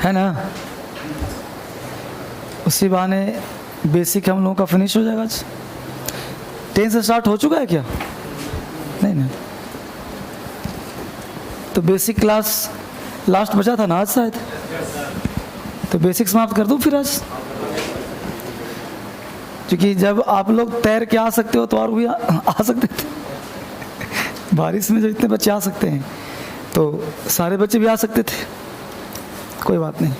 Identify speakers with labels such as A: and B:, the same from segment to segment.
A: है ना। उसी बहाने बेसिक हम लोगों का फिनिश हो जाएगा। 10 से स्टार्ट हो चुका है क्या? नहीं ना। तो बेसिक क्लास लास्ट बचा था ना आज शायद, तो बेसिक समाप्त कर दूं फिर आज, क्योंकि जब आप लोग तैर के आ सकते हो तो और भी आ सकते थे। बारिश में जो इतने बच्चे आ सकते हैं तो सारे बच्चे भी आ सकते थे, कोई बात नहीं।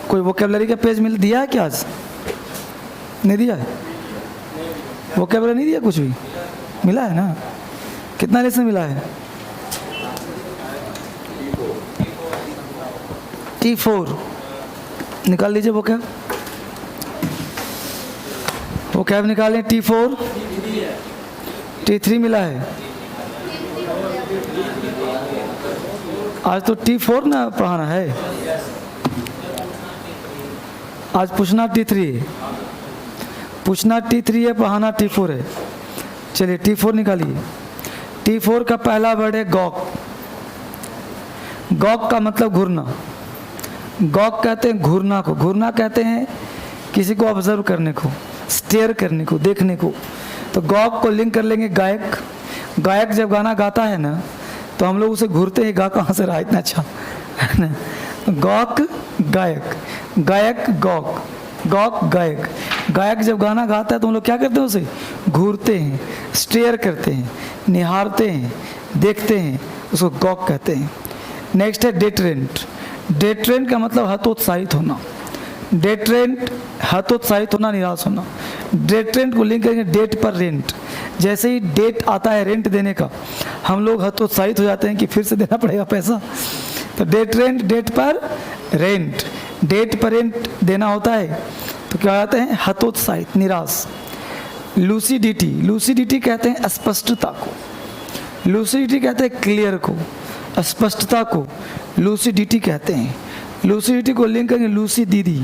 A: कोई वोकैबुलरी का पेज मिल दिया है क्या आज? नहीं दिया है? वोकैबुलरी नहीं दिया, कुछ भी मिला है ना? कितना लेसन मिला है? T4 निकाल लीजिए वोकैब, वोकैब निकालें। T4, T3 मिला है। आज तो T4 ना पढ़ाना है, आज पूछना T3 है, पूछना T3 है, पढ़ाना T4 है। चलिए T4 निकालिए। T4 का पहला वर्ड है गॉक। गॉक का मतलब घूरना। गॉक कहते हैं घूरना को, घूरना कहते हैं किसी को ऑब्जर्व करने को, स्टेयर करने को, देखने को। तो गॉक को लिंक कर लेंगे गायक। गायक जब गाना गाता है ना तो हम लोग उसे घूरते हैं, गा कहाँ से रहा इतना अच्छा, है ना। गॉक गायक, गायक गॉक, गॉक गायक। गायक जब गाना गाता है तो हम लोग क्या करते हैं, उसे घूरते हैं, स्टेयर करते हैं, निहारते हैं, देखते हैं, उसको गॉक कहते हैं। नेक्स्ट है डेटरेंट। डेटरेंट का मतलब हतोत्साहित होना। डेटरेंट हतोत्साहित होना, निराश होना। डेटरेंट को लिंक करेंगे डेट पर रेंट। जैसे ही डेट आता है रेंट देने का, हम लोग हतोत्साहित हो जाते हैं कि फिर से देना पड़ेगा पैसा। तो डेटरेंट डेट पर रेंट, डेट पर रेंट देना होता है तो क्या कहते हैं, हतोत्साहित, निराश। लूसिडिटी, लूसिडिटी कहते हैं स्पष्टता को। लूसिडिटी कहते हैं क्लियर को, स्पष्टता को लूसिडिटी कहते हैं। लूसिडिटी को लिंक करेंगे लूसी दीदी।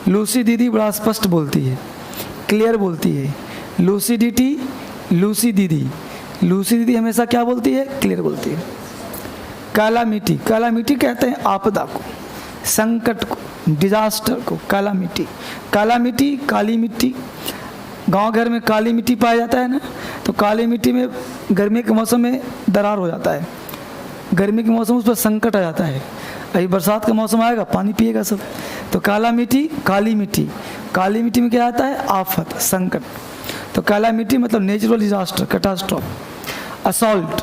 A: लूसी दीदी बड़ा स्पष्ट बोलती है, क्लियर बोलती है। लूसिडिटी, लूसी दीदी। लूसी दीदी हमेशा क्या बोलती है, क्लियर बोलती है। कैलामिटी, कैलामिटी कहते हैं आपदा को, संकट को, डिजास्टर को, कैलामिटी। कैलामिटी, काली मिट्टी। गांव घर में काली मिट्टी पाया जाता है ना, तो काली मिट्टी में गर्मी के मौसम में दरार हो जाता है। गर्मी के मौसम उस पर संकट आ जाता है। अभी बरसात का मौसम आएगा, पानी पिएगा सब। तो काला मिट्टी, काली मिट्टी। काली मिट्टी में क्या आता है, आफत, संकट। तो काला मिट्टी मतलब natural disaster, catastrophe. Assault,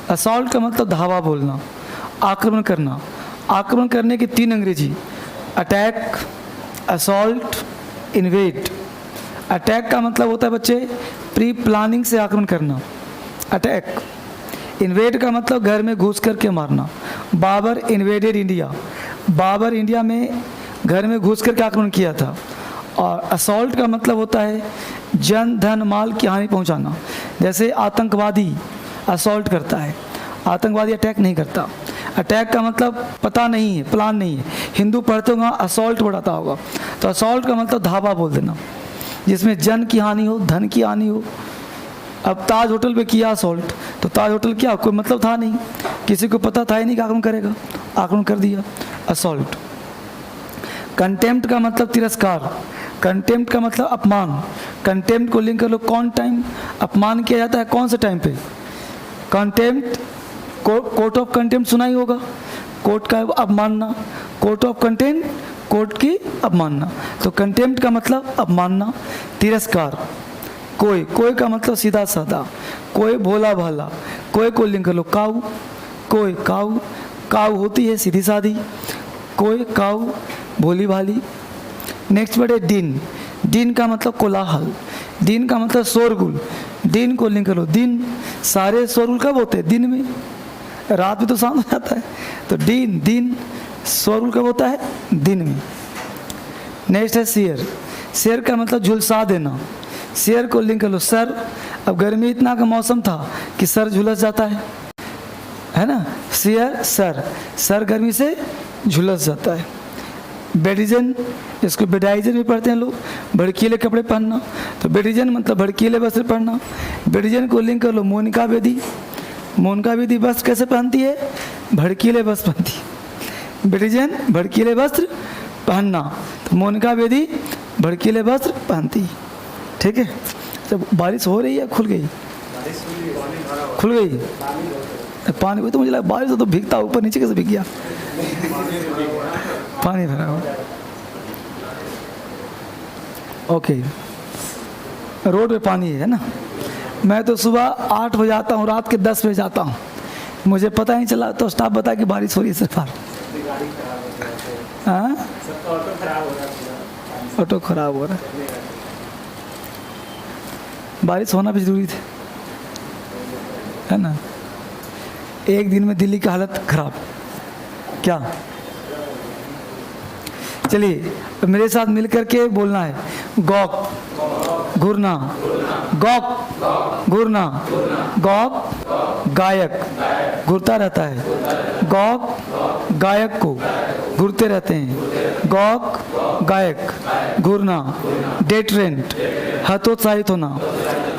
A: assault का मतलब धावा बोलना, आक्रमण करना। आक्रमण करने के 3 अंग्रेजी, अटैक, असॉल्ट, इन्वेड। अटैक का मतलब होता है बच्चे प्री प्लानिंग से आक्रमण करना, अटैक। इन्वेड का मतलब घर में घुस करके मारना। Babar invaded India, Babar India में घर में घुस करके आक्रमण किया था। और असॉल्ट का मतलब होता है जन धन माल की हानि पहुंचाना। जैसे आतंकवादी असॉल्ट करता है, आतंकवादी अटैक नहीं करता। अटैक का मतलब पता नहीं है, प्लान नहीं है। हिंदू पढ़ते होगा असॉल्ट बढ़ाता होगा, तो असॉल्ट का मतलब धावा बोल देना, जिसमें जन की हानि हो, धन की हानि हो। अब ताज होटल पे किया असॉल्ट, तो ताज होटल क्या, कोई मतलब था नहीं, किसी को पता था ही नहीं कि आक्रमण करेगा, आक्रमण कर दिया, असॉल्ट। कंटेम्प्ट का मतलब तिरस्कार। कंटेम्प्ट का मतलब अपमान। कंटेम्प्ट को लिंक कर लो कौन टाइम, अपमान किया जाता है कौन से टाइम पे। कंटेम्प्ट, कोर्ट ऑफ कंटेम्प्ट सुना ही होगा, कोर्ट का अपमानना। कोर्ट ऑफ कंटेम्प्ट, कोर्ट की अपमानना। तो कंटेम्प्ट का मतलब अपमानना, तिरस्कार। कोई, कोई का मतलब सीधा साधा, कोई भोला भाला। कोई को लिंक कर लो काऊ, कोई काऊ, काऊ होती है सीधी सादी, कोई काऊ भोली भाली। नेक्स्ट वर्ड है दिन। दिन का मतलब कोलाहल, दिन का मतलब शोरगुल। दिन को लिंक कर लो दिन। सारे शोरगुल कब होते हैं, दिन में, रात में तो शाम हो जाता है। तो दिन, दिन, शोरगुल कब होता है, दिन में। नेक्स्ट है शेर। शेर का मतलब झुलसा देना। शेर को लिंक कर लो सर। अब गर्मी इतना का मौसम था कि सर झुलस जाता है ना। शेर, सर, सर गर्मी से झुलस जाता है। बेडिजन, इसको बेडाइजन भी पढ़ते हैं लोग, भड़कीले कपड़े पहनना। तो बेडिजन मतलब भड़कीले वस्त्र पहनना। बेडिजन को लिंक कर लो मोनिका बेदी। मोनिका बेदी वस्त्र कैसे पहनती है, भड़कीले वस्त्र पहनती है। बेटीजन भड़कीले वस्त्र पहनना, तो मोनिका बेदी भड़कीले वस्त्र पहनती। ठीक है, जब बारिश हो रही है खुल गई, खुल गई पानी, तो मुझे लगा बारिश हो तो भीगता, ऊपर नीचे कैसे भीग गया, पानी भरा हुआ। ओके, रोड पे पानी है ना। मैं तो सुबह 8 बजे आता हूँ, रात के 10 बजे जाता हूँ, मुझे पता नहीं चला, तो स्टाफ बता कि बारिश हो रही है सिर्फ। हाँ, ऑटो खराब हो रहा है। बारिश होना भी जरूरी है ना। एक दिन में दिल्ली की हालत खराब, क्या? चलिए मेरे साथ मिलकर के बोलना है, गॉक घूरना, गॉक घूरना, गॉक गायक घूरता रहता है, गॉक गायक को घूरते रहते हैं, गॉक गायक घूरना। डेट रेंट हतोत्साहित होना,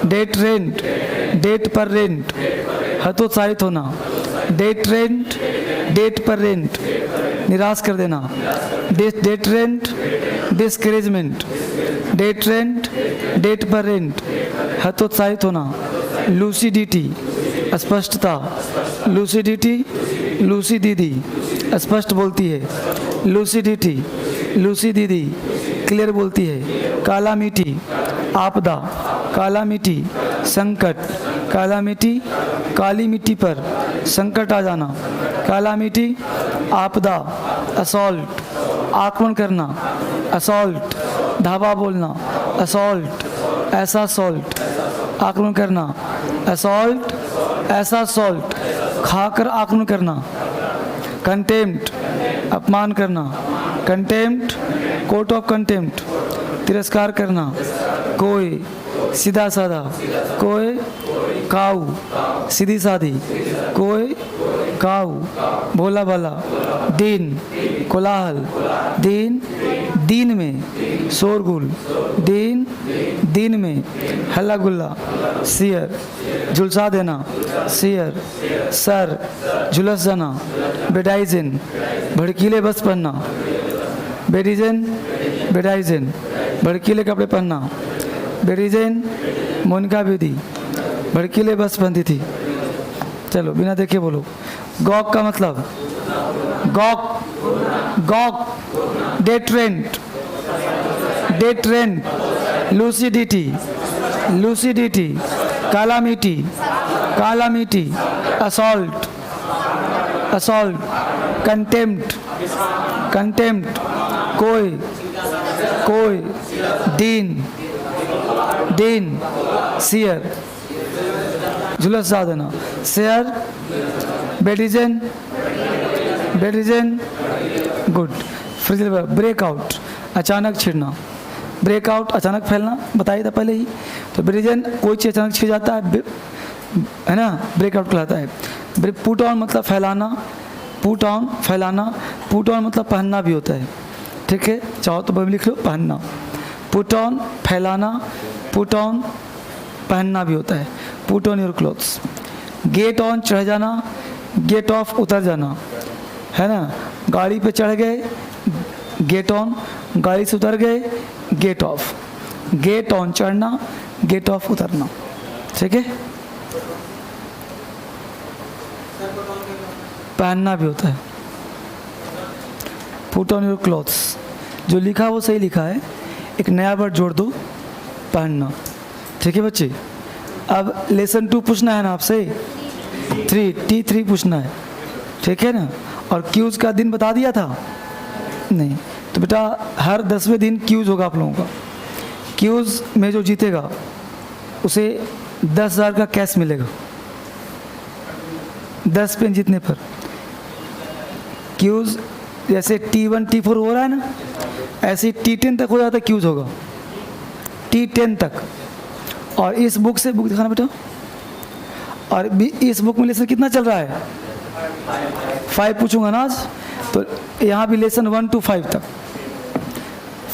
A: deterrent deterrent हतोत्साहित होना, deterrent deterrent निराश कर देना, deterrent discouragement, deterrent deterrent हतोत्साहित होना। लूसिडिटी स्पष्टता, लूसिडिटी लूसी दीदी स्पष्ट बोलती है, लूसिडिटी लूसी दीदी क्लियर बोलती है। काला मिट्टी आपदा, काला मिट्टी संकट, काला मिट्टी काली मिट्टी पर संकट आ जाना, काला मिट्टी आपदा। असॉल्ट आक्रमण करना, असॉल्ट धावा बोलना, असॉल्ट ऐसा सॉल्ट आक्रमण करना, असॉल्ट ऐसा सॉल्ट खाकर आक्रमण करना। कंटेम्प्ट अपमान करना, कंटेम्प्ट कोर्ट ऑफ कंटेम्प्ट तिरस्कार करना। कोई सीधा साधा, कोई काऊ सीधी साधी, कोई काऊ भोला भला। दिन कोलाहल, दिन दिन में शोरगुल, दिन दिन में हल्ला गुल्ला। सियर झुलसा देना, सियर सर झुलस जाना। बेडाइजन भड़कीले बस पहनना, बेडिजन बेडाइजन भड़कीले कपड़े पहनना। बेडिजन मोनिका बेदी भड़कीले बस पहनती थी। चलो बिना देखे बोलो, गॉक का मतलब, gawk gawk deterrent, deterrent lucidity lucidity calamity calamity. Assault assault contempt contempt कोई कोई। दीन दीन सियर झुलस जा देना, शेयर बेडिजन बेडिजन गुड। फिर ब्रेकआउट अचानक छिड़ना, ब्रेकआउट अचानक फैलना बताया था पहले ही। तो बेडिजन कोई चीज़ अचानक छिड़ जाता है ना, ब्रेकआउट कहलाता है। पुट ऑन मतलब फैलाना, पुट ऑन फैलाना, पुट ऑन मतलब पहनना भी होता है। ठीक है, चाहो तो लिख लो पहनना। पुट ऑन फैलाना, पुट ऑन पहनना भी होता है, put on your clothes. Get on चढ़ जाना, गेट ऑफ उतर जाना, है ना। गाड़ी पे चढ़ गए गेट ऑन, गाड़ी से उतर गए गेट ऑफ। गेट ऑन चढ़ना, गेट ऑफ उतरना। ठीक है, पहनना भी होता है, पुट ऑन योर क्लॉथ्स। जो लिखा वो सही लिखा है, एक नया वर्ड जोड़ दो, पहनना। ठीक है बच्चे, अब लेसन 2 पूछना है ना आपसे, 3 पूछना है। ठीक है ना, और क्यूज का दिन बता दिया था नहीं, तो बेटा हर 10वें दिन क्यूज होगा आप लोगों का। क्यूज में जो जीतेगा उसे 10,000 का कैश मिलेगा, 10 पेन जीतने पर। क्यूज जैसे T1 T4 हो रहा है ना, ऐसे T10 तक हो जाता है, क्यूज होगा T10 तक। और इस बुक से, बुक दिखाना बेटा, और इस बुक में लेसन कितना चल रहा है, 5 पूछूंगा ना आज, तो यहाँ भी लेसन 1 to 5 तक,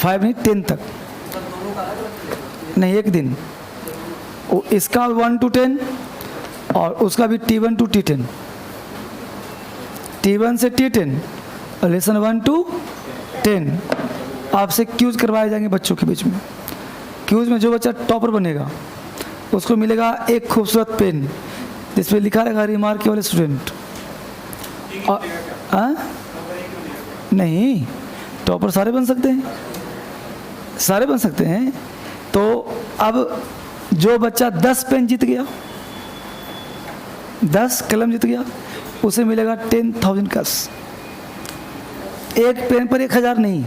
A: 5 नहीं 10 तक नहीं, एक दिन इसका 1 to 10 और उसका भी T1 to T10, T1 से T10 और लेसन 1 to 10 आपसे क्यूज करवाए जाएंगे बच्चों के बीच में। क्यूज में जो बच्चा टॉपर बनेगा उसको मिलेगा एक खूबसूरत पेन जिसमें लिखा रहेगा रिमार्केबल स्टूडेंट। नहीं, टॉपर सारे बन सकते हैं, सारे बन सकते हैं। तो अब जो बच्चा 10 पेन जीत गया, 10 कलम जीत गया, उसे मिलेगा 10,000 कस। एक पेन पर 1,000 नहीं।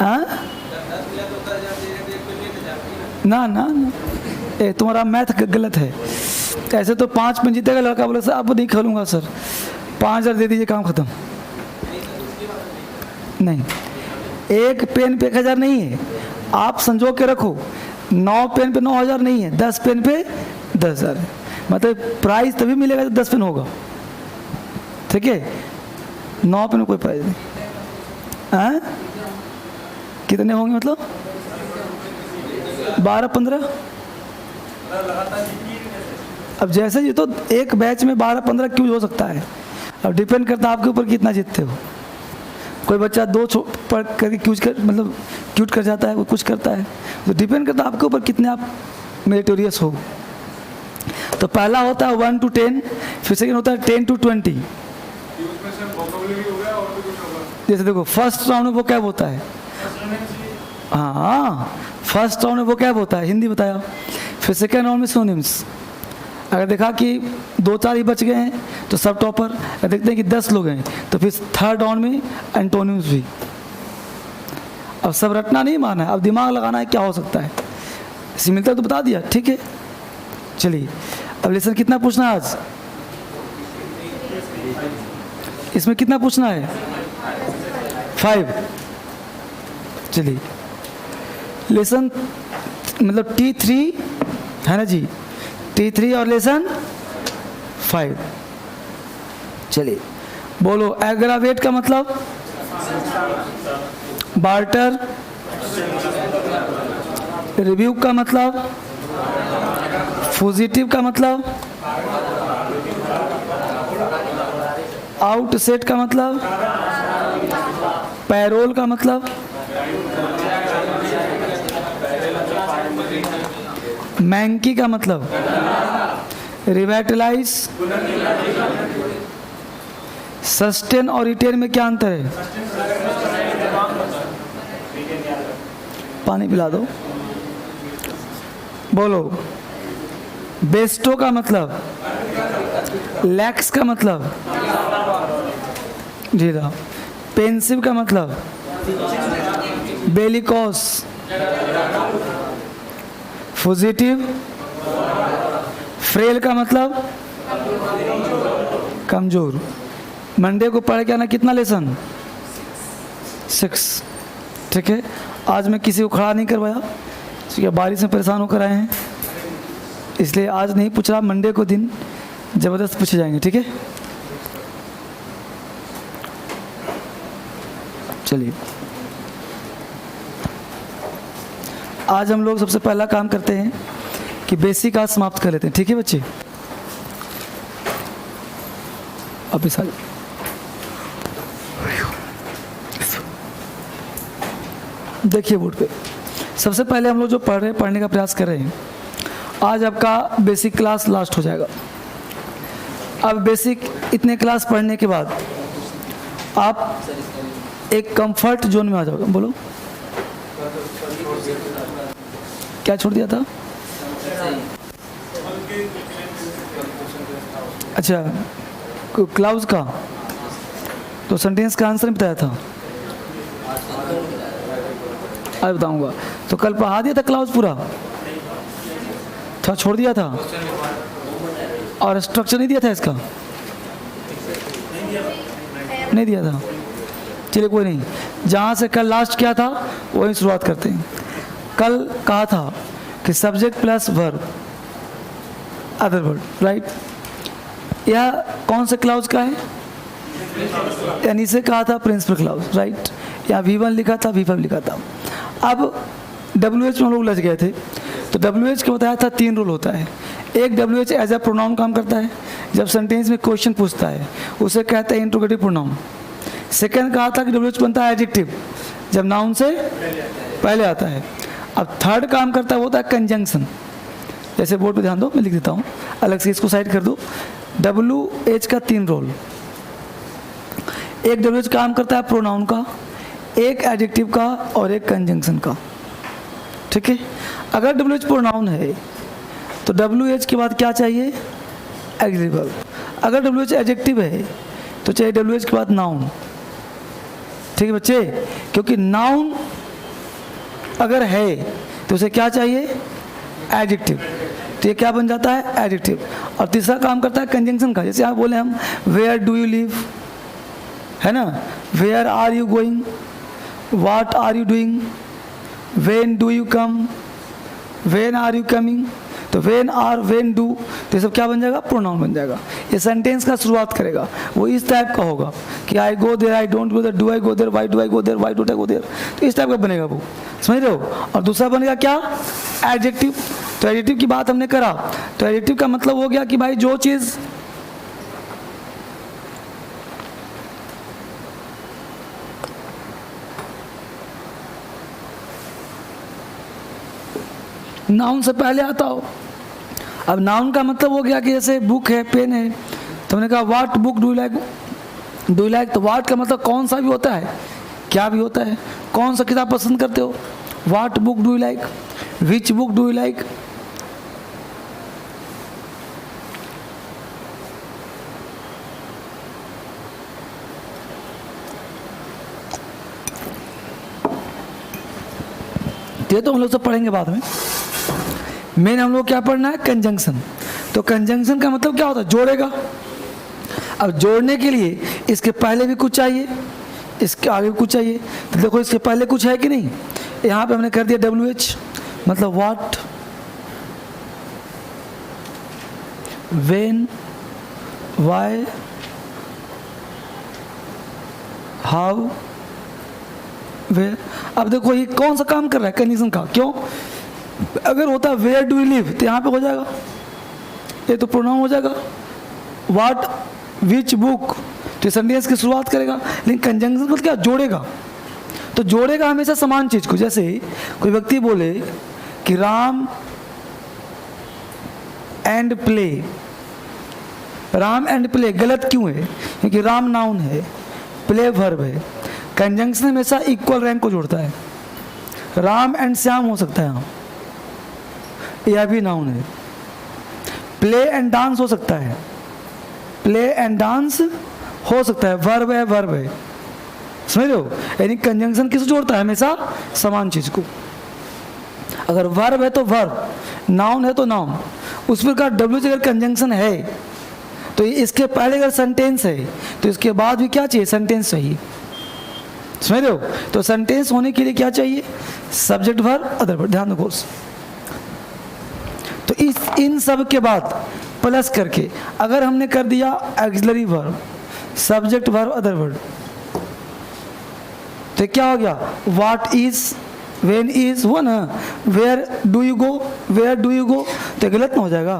A: ना ना ना, तुम्हारा मैथ गलत है। ऐसे तो 5 पेन जीतेगा लड़का, बोले सर अब नहीं खोलूंगा सर, 5,000 दे दीजिए, काम खत्म। नहीं, एक पेन पे 1,000 नहीं है, आप संजो के रखो। 9 पेन पे 9,000 नहीं है, 10 पेन पे 10,000 है। मतलब प्राइस तभी मिलेगा जब 10 पेन होगा, ठीक है। 9 पेन में कोई प्राइस नहीं। कितने होंगे मतलब 12-15? अब जैसे जी तो एक बैच में 12-15 क्यूज हो सकता है। अब डिपेंड करता है आपके ऊपर कितना जीतते हो। कोई बच्चा 2 पढ़ करके क्यूज कर मतलब क्यूट कर जाता है, वो कुछ करता है, तो डिपेंड करता है आपके ऊपर कितने आप मेरिटोरियस हो। तो पहला होता है 1 to 10, फिर सेकेंड होता है 10 to 20। जैसे देखो फर्स्ट राउंड में वो क्या होता है, हाँ फर्स्ट राउंड में वो क्या होता है, हिंदी बताया। फिर सेकेंड राउंड में सिनोनिम्स। अगर देखा कि 2-4 ही बच गए हैं तो सब टॉपर, अगर देखते हैं कि 10 लोग हैं तो फिर थर्ड राउंड में एंटोनिम्स भी। अब सब रटना नहीं माना है, अब दिमाग लगाना है क्या हो सकता है। इसी मिलता है तो बता दिया, ठीक है। चलिए अब लेसन कितना पूछना है आज, इसमें कितना पूछना है 5। चलिए लेसन मतलब T3 है ना जी, T3 और लेसन 5। चलिए बोलो, एग्रावेट का मतलब बार्टर, रिव्यू का मतलब फुजिटिव का मतलब आउटसेट का मतलब पैरोल का मतलब मैंकी का मतलब रिवाइटलाइज। सस्टेन और रिटेन में क्या अंतर है, पानी पिला दो। बोलो, बेस्टो का मतलब, लैक्स का मतलब जी हाँ, पेंसिव का मतलब बेलिकॉस, फुजिटिव, फ्रेल का मतलब कमजोर। मंडे को पढ़ के आना कितना लेसन 6, ठीक है। आज मैं किसी को खड़ा नहीं करवाया क्योंकि बारिश में परेशान होकर आए हैं, इसलिए आज नहीं पूछ रहा, मंडे को दिन ज़बरदस्त पूछे जाएंगे, ठीक है। चलिए आज हम लोग सबसे पहला काम करते हैं कि बेसिक आज समाप्त कर लेते हैं, ठीक है बच्चे। अब इस देखिए बोर्ड पे, सबसे पहले हम लोग जो पढ़ने का प्रयास कर रहे हैं, आज आपका बेसिक क्लास लास्ट हो जाएगा। अब बेसिक इतने क्लास पढ़ने के बाद आप एक कंफर्ट जोन में आ जाओगे। बोलो क्या छोड़ दिया था, अच्छा क्लाउज का, तो सेंटेंस का आंसर बताया था, आज बताऊंगा। तो कल पढ़ा दिया था क्लाउज पूरा, थोड़ा छोड़ दिया था, और स्ट्रक्चर नहीं दिया था इसका, नहीं दिया था। चलिए कोई नहीं, जहाँ से कल लास्ट किया था वहीं शुरुआत करते हैं। कल कहा था कि subject plus verb other word, right. यह कौन से क्लाउज का है, यानी से कहा था प्रिंसिपल क्लाउज, राइट। यहाँ V1 लिखा था, V5 लिखा था। अब WH में हम लोग उलझ गए थे, तो WH को बताया था 3 रोल होता है। एक WH एज ए प्रोनाउन काम करता है, जब सेंटेंस में क्वेश्चन पूछता है उसे कहते हैं इंट्रोगेटिव प्रोनाउन। सेकंड कहा था कि WH बनता है एडजेक्टिव जब नाउन से पहले आता है। अब थर्ड काम करता है वो होता है कंजंक्शन। जैसे बोर्ड पे ध्यान दो, मैं लिख देता हूँ अलग से, इसको साइड कर दो। WH का 3 रोल। एक WH काम करता है प्रोनाउन का, एक एडजेक्टिव का और एक कंजंक्शन का। ठीक है, अगर WH प्रोनाउन है तो WH के बाद क्या चाहिए? Auxiliary verb. अगर WH एडजेक्टिव है तो चाहिए WH के बाद नाउन। ठीक है बच्चे, क्योंकि नाउन अगर है तो उसे क्या चाहिए? एडजेक्टिव। तो ये क्या बन जाता है? एडजेक्टिव। और तीसरा काम करता है कंजंक्शन का। जैसे आप बोले हम वेयर डू यू लिव, है ना, where are you going, what are you doing, when do you come, when are you coming. तो व्हेन आर, व्हेन डू, तो ये सब क्या बन जाएगा? प्रोनाउन बन जाएगा। ये सेंटेंस का शुरुआत करेगा वो इस टाइप का होगा कि I go there, I don't go there, do I go there, why do I go there, why don't I go there. तो इस टाइप का बनेगा वो, समझ रहे हो। और दूसरा बनेगा क्या? एडजेक्टिव। तो एडजेक्टिव की बात हमने करा, तो एडजेक्टिव का मतलब हो गया कि भाई जो चीज़ नाउन से पहले आता हो। अब नाउन का मतलब हो गया कि जैसे बुक है, पेन है, तो हमने कहा what book do like, do like. तो व्हाट का मतलब कौन सा भी होता है, क्या भी होता है, कौन सा किताब पसंद करते हो, what book do like, which book do like. ये तो हम लोग सब पढ़ेंगे बाद में। मेन हम लोग क्या पढ़ना है? कंजंक्शन। तो कंजंक्शन का मतलब क्या होता है? जोड़ेगा। अब जोड़ने के लिए इसके पहले भी कुछ चाहिए, इसके आगे भी कुछ चाहिए। तो देखो इसके पहले कुछ है कि नहीं? यहाँ पे हमने कर दिया WH, मतलब what, when, why, how, where. अब देखो ये कौन सा काम कर रहा है? कंजंक्शन का। क्यों? अगर होता वेयर डू यू लिव तो यहाँ पे हो जाएगा, ये तो प्रोनाउन हो जाएगा। व्हाट, विच बुक, तो सेंटेंस की शुरुआत करेगा। लेकिन कंजंक्शन मतलब क्या? जोड़ेगा। तो जोड़ेगा हमेशा समान चीज को। जैसे कोई व्यक्ति बोले कि Ram and play, Ram and play गलत क्यों है? क्योंकि राम नाउन है, प्ले वर्ब है। कंजंक्शन हमेशा इक्वल रैंक को जोड़ता है। राम एंड श्याम हो सकता है यहाँ, यह भी नाउन है। प्ले एंड डांस हो सकता है, प्ले एंड डांस हो सकता है, वर्ब है, वर्ब है, समझ रहे हो। यानी कंजंक्शन किस जोड़ता है? हमेशा समान चीज को। अगर वर्ब है तो वर्ब, नाउन है तो नाउन। उस प्रकार WH अगर कंजंक्शन है तो इसके पहले अगर सेंटेंस है तो इसके बाद भी क्या चाहिए? सेंटेंस चाहिए, समझ रहे हो। तो सेंटेंस होने के लिए क्या चाहिए? Subject verb other verb. ध्यान दो। तो इन सब के बाद प्लस करके अगर हमने कर दिया auxiliary verb, subject verb other verb, तो क्या हो गया? व्हाट इज, व्हेन इज, हुआ ना। Where do you go, where do you go, तो गलत ना हो जाएगा।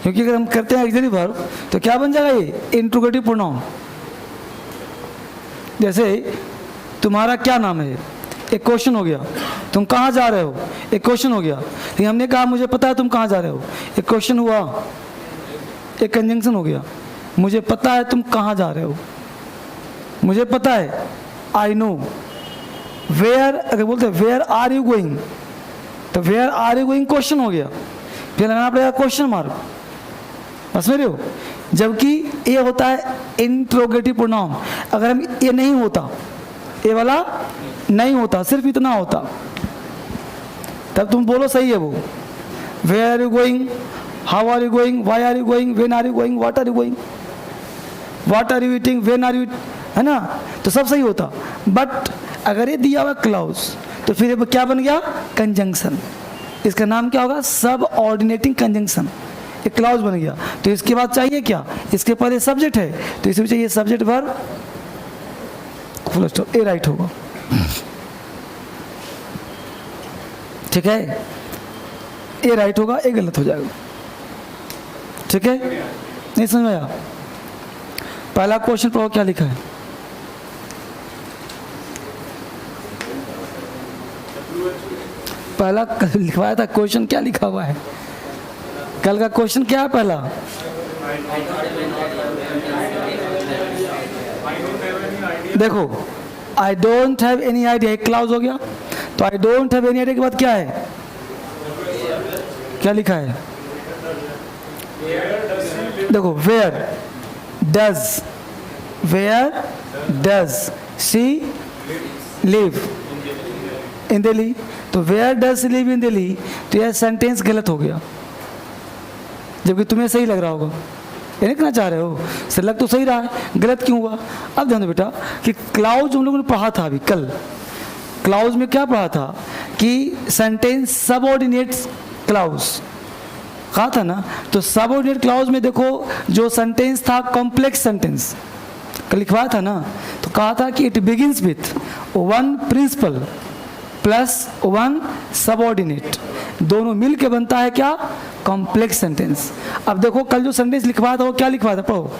A: क्योंकि अगर हम करते हैं ऑक्सिलरी वर्ब तो क्या बन जाएगा? ये इंट्रोगेटिव प्रोनाउन। जैसे तुम्हारा क्या नाम है, एक क्वेश्चन हो गया। तुम कहाँ जा रहे हो, एक क्वेश्चन हो गया। लेकिन हमने कहा मुझे पता है तुम कहाँ जा रहे हो, एक क्वेश्चन हुआ, एक कंजंक्शन हो गया। मुझे पता है तुम कहाँ जा रहे हो, मुझे पता है, आई नो। वेयर अगर बोलते वेयर आर यू गोइंग, तो where are you going question हो गया, फिर लगाना पड़ेगा क्वेश्चन मार्क, बस मेरे हो। जबकि ये होता है इंट्रोगेटिव प्रोनाउन। अगर हम ये नहीं होता, ये वाला नहीं होता, सिर्फ इतना होता, तब तुम बोलो सही है वो। Where are you going, how are you going, why are you going, when are you going, what are you going, what are you eating, when are you, है ना, तो सब सही होता। बट अगर ये दिया हुआ क्लाउज तो फिर ये क्या बन गया? कंजंक्शन। इसका नाम क्या होगा? सब ऑर्डिनेटिंग कंजंक्शन। एक क्लाउज बन गया। तो इसके बाद चाहिए क्या? इसके पहले सब्जेक्ट है तो इसमें चाहिए सब्जेक्ट वर्ब फुल स्टॉप। ए राइट होगा, ठीक है, ए राइट होगा, ए गलत हो जाएगा, ठीक। ठीक है, नहीं समझ में आया? पहला क्वेश्चन पढ़ो क्या लिखा है। पहला लिखवाया था क्वेश्चन, क्या लिखा हुआ है? कल का क्वेश्चन क्या है पहला? देखो, I don't have any idea, एक क्लाउज हो गया। तो I don't have any idea के बाद क्या है? क्या लिखा है? देखो, where does she live in Delhi. तो where does she live in Delhi, तो यह सेंटेंस गलत हो गया, जबकि तुम्हें सही लग रहा होगा। ये नहीं कहना चाह रहे हो, सर लग तो सही रहा है, गलत क्यों हुआ? अब ध्यान दो बेटा कि क्लाउज हम लोगों ने पढ़ा था अभी कल। क्लाउज में क्या पढ़ा था कि सेंटेंस सबऑर्डिनेट्स क्लाउज कहा था ना। तो सबऑर्डिनेट क्लाउज में देखो, जो सेंटेंस था कॉम्प्लेक्स सेंटेंस कल लिखवाया था ना, तो कहा था कि it begins with one principal plus one subordinate, दोनों मिल के बनता है क्या? Complex sentence. अब देखो कल जो सेंटेंस लिखवाया था वो क्या लिखवाया था, पढ़ो।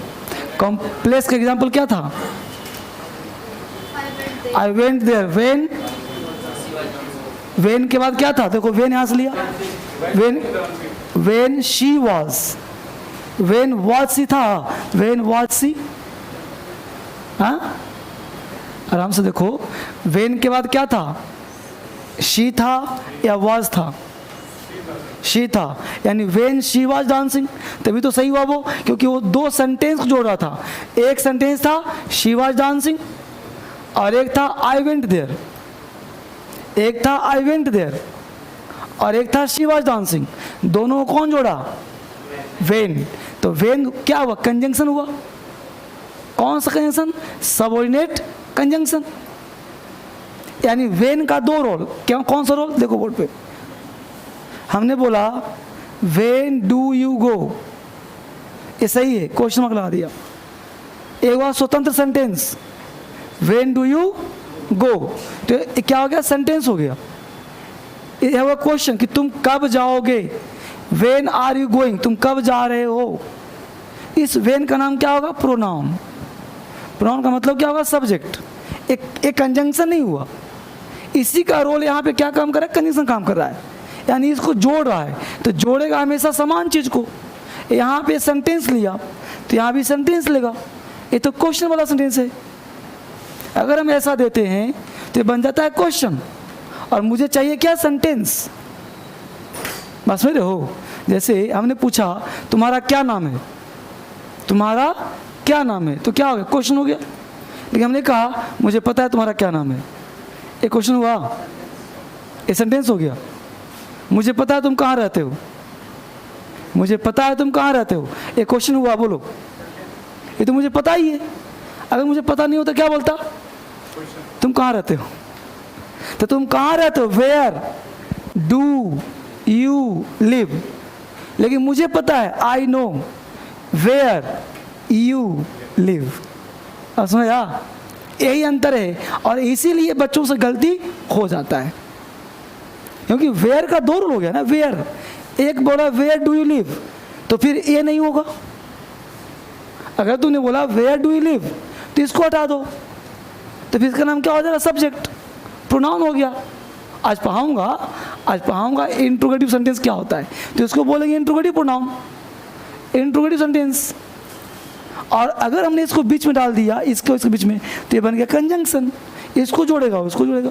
A: कॉम्प्लेक्स का एग्जांपल क्या था? आई वेंट देयर, वेन के बाद क्या था? देखो वेन यहां से लिया, when she was, when was she था, वेन वॉज सी। हाँ, आराम से देखो, वेन के बाद क्या था? शी था या वॉज था? शी था, यानी वेन शी वॉज डांसिंग, तभी तो सही हुआ वो, क्योंकि वो दो सेंटेंस जोड़ रहा था। एक सेंटेंस था शी वॉज डांसिंग और एक था आई वेंट देयर, एक था आई वेंट देयर और एक था शी वॉज डांसिंग। दोनों को कौन जोड़ा? वेन। तो वेन क्या हुआ? कंजंक्शन हुआ। कौन सा कंजंक्शन? Subordinate conjunction. यानी वेन का दो रोल, क्या कौन सा रोल? देखो बोर्ड पे हमने बोला वेन डू यू गो, ये सही है, क्वेश्चन मार्क लगा दिया। एक हुआ स्वतंत्र sentence, when do you go, तो क्या हो गया? सेंटेंस हो गया। यह हुआ क्वेश्चन कि तुम कब जाओगे, वेन आर यू गोइंग, तुम कब जा रहे हो। इस वेन का नाम क्या होगा? प्रोनाउन। प्रोनाउन का मतलब क्या होगा? सब्जेक्ट। एक कंजंक्शन नहीं हुआ। इसी का रोल यहाँ पे क्या काम कर रहा है? कंजंक्शन काम कर रहा है, यानी इसको जोड़ रहा है। तो जोड़ेगा हमेशा समान चीज को। यहाँ पे सेंटेंस लिया तो यहाँ भी सेंटेंस लेगा। ये तो क्वेश्चन वाला सेंटेंस है। अगर हम ऐसा देते हैं तो ये बन जाता है क्वेश्चन, और मुझे चाहिए क्या? सेंटेंस। बस समझ रहे हो? जैसे हमने पूछा तुम्हारा क्या नाम है, तुम्हारा क्या नाम है, तो क्या हो गया? क्वेश्चन हो गया। लेकिन हमने कहा मुझे पता है तुम्हारा क्या नाम है, ये क्वेश्चन हुआ, ये सेंटेंस हो गया। मुझे पता है तुम कहाँ रहते हो, मुझे पता है तुम कहाँ रहते हो, ये क्वेश्चन हुआ। बोलो, ये तो मुझे पता ही है। अगर मुझे पता नहीं होता क्या बोलता? तुम कहाँ रहते हो। तो तुम कहाँ रहते हो? Where do you live. लेकिन मुझे पता है, I know where you live. समझा? यही अंतर है, और इसीलिए बच्चों से गलती हो जाता है, क्योंकि वेयर का दो रोल हो गया ना। वेयर, एक बोला वेयर डू यू लिव, तो फिर ये नहीं होगा। अगर तूने बोला वेयर डू यू लिव, तो इसको हटा दो, तो फिर इसका नाम क्या हो जाएगा? सब्जेक्ट, प्रोनाउन हो गया। आज पढ़ाऊंगा इंट्रोगेटिव सेंटेंस क्या होता है, तो इसको बोलेंगे इंट्रोगेटिव प्रोनाउन, इंट्रोगेटिव सेंटेंस। और अगर हमने इसको बीच में डाल दिया, इसको इसके बीच में, तो ये बन गया कंजंक्शन। इसको जोड़ेगा, उसको जोड़ेगा।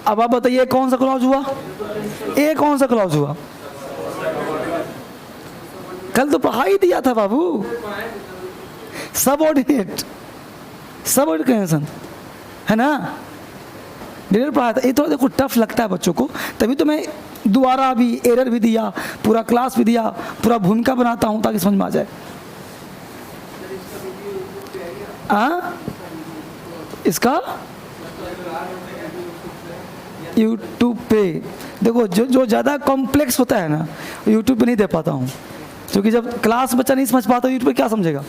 A: अब आप बताइए कौन सा क्लॉज हुआ? ये कौन सा क्लॉज हुआ? कल तो पढ़ा ही दिया था बाबू, सबऑर्डिनेट, सबऑर्डिनेट कंजंक्शन है ना, डिटेल पढ़ा था। ये थोड़ा देखो टफ लगता है बच्चों को, तभी तो मैं दोबारा भी एरर भी दिया, पूरा क्लास भी दिया, पूरा भूमिका बनाता हूँ ताकि समझ में आ जाए। इसका यूट्यूब पे देखो, जो ज़्यादा कॉम्प्लेक्स होता है ना, यूट्यूब पे नहीं दे पाता हूँ, क्योंकि जब क्लास बच्चा नहीं समझ पाता यूट्यूब पे क्या समझेगा।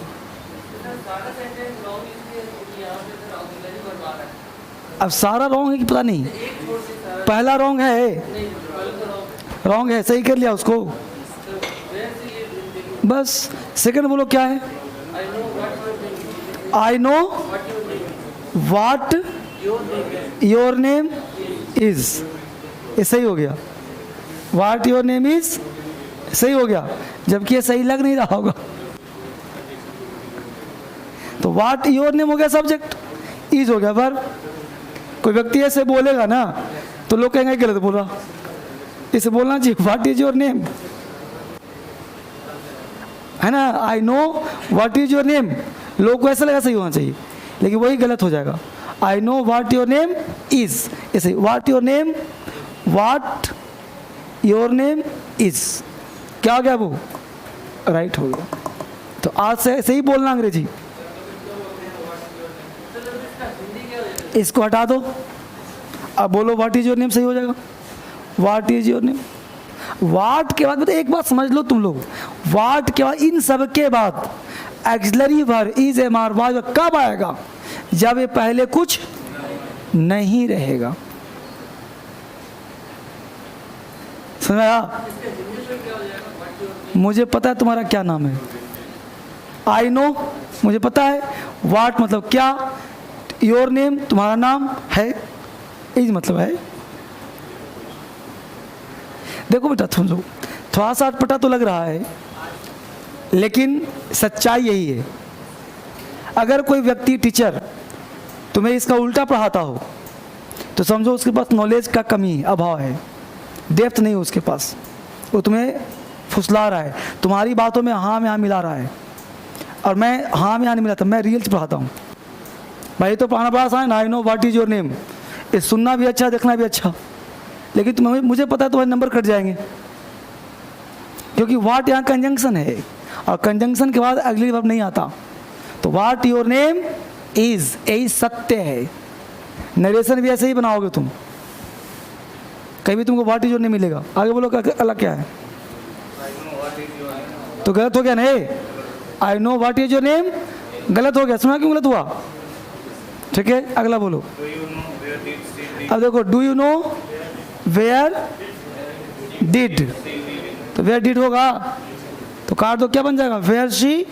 A: अब सारा रॉन्ग है कि पता नहीं, पहला रॉन्ग है, रॉन्ग है, सही कर लिया उसको। बस सेकंड बोलो क्या है? I know what your name is. ये सही हो गया। व्हाट योर नेम इज सही हो गया, जबकि ये सही लग नहीं रहा होगा। तो व्हाट योर नेम हो गया सब्जेक्ट, इज हो गया वर्ब। कोई व्यक्ति ऐसे बोलेगा ना तो लोग कहेंगे गलत बोला, इसे बोलना चाहिए व्हाट इज योर नेम, है ना। आई know what is your name, लोग को ऐसा लगा सही होना चाहिए, लेकिन वही गलत हो जाएगा। I know what your name is, ऐसे what your name, what your name is, क्या हो गया वो? राइट हो गया। तो आज से ऐसे ही बोलना अंग्रेजी। इसको हटा दो, अब बोलो व्हाट इज योर नेम, सही हो जाएगा। What is your name, what के बाद एक बात समझ लो तुम लोग, व्हाट के बाद इन सब के बाद auxiliary verb is am are was कब आएगा? जब ये पहले कुछ नहीं रहेगा। सुना? मुझे पता है तुम्हारा क्या नाम है, आई नो मुझे पता है, व्हाट मतलब क्या, योर नेम तुम्हारा नाम है, इज मतलब है। देखो बेटा समझो, थोड़ा सा अटपटा तो लग रहा है, लेकिन सच्चाई यही है। अगर कोई व्यक्ति टीचर तुम्हें इसका उल्टा पढ़ाता हो तो समझो उसके पास नॉलेज का कमी है, अभाव है, डेप्थ नहीं है उसके पास, वो तुम्हें फुसला रहा है, तुम्हारी बातों में हाँ में हाँ मिला रहा है। और मैं हाँ में हाँ नहीं मिलाता, मैं रियल पढ़ाता हूँ भाई। तो पढ़ाना बड़ा आसान है ना, आई know what is your name, ये सुनना भी अच्छा, देखना भी अच्छा, लेकिन तुम्हें मुझे पता है तुम्हारे नंबर कट जाएंगे, क्योंकि व्हाट यहाँ कंजंक्शन है और कंजंक्शन के बाद अगली वर्ब नहीं आता। तो व्हाट योर नेम इज, यही सत्य है। नरेशन भी ऐसे ही बनाओगे तुम, कभी तुमको व्हाट इज योर नेम मिलेगा। आगे बोलो अलग क्या है, तो गलत हो गया ना। आई know what is your name गलत हो गया, सुना क्यों गलत हुआ? ठीक है, अगला बोलो। अब देखो, do you know where did, तो वेयर डिड होगा तो काट दो, क्या बन जाएगा? Where she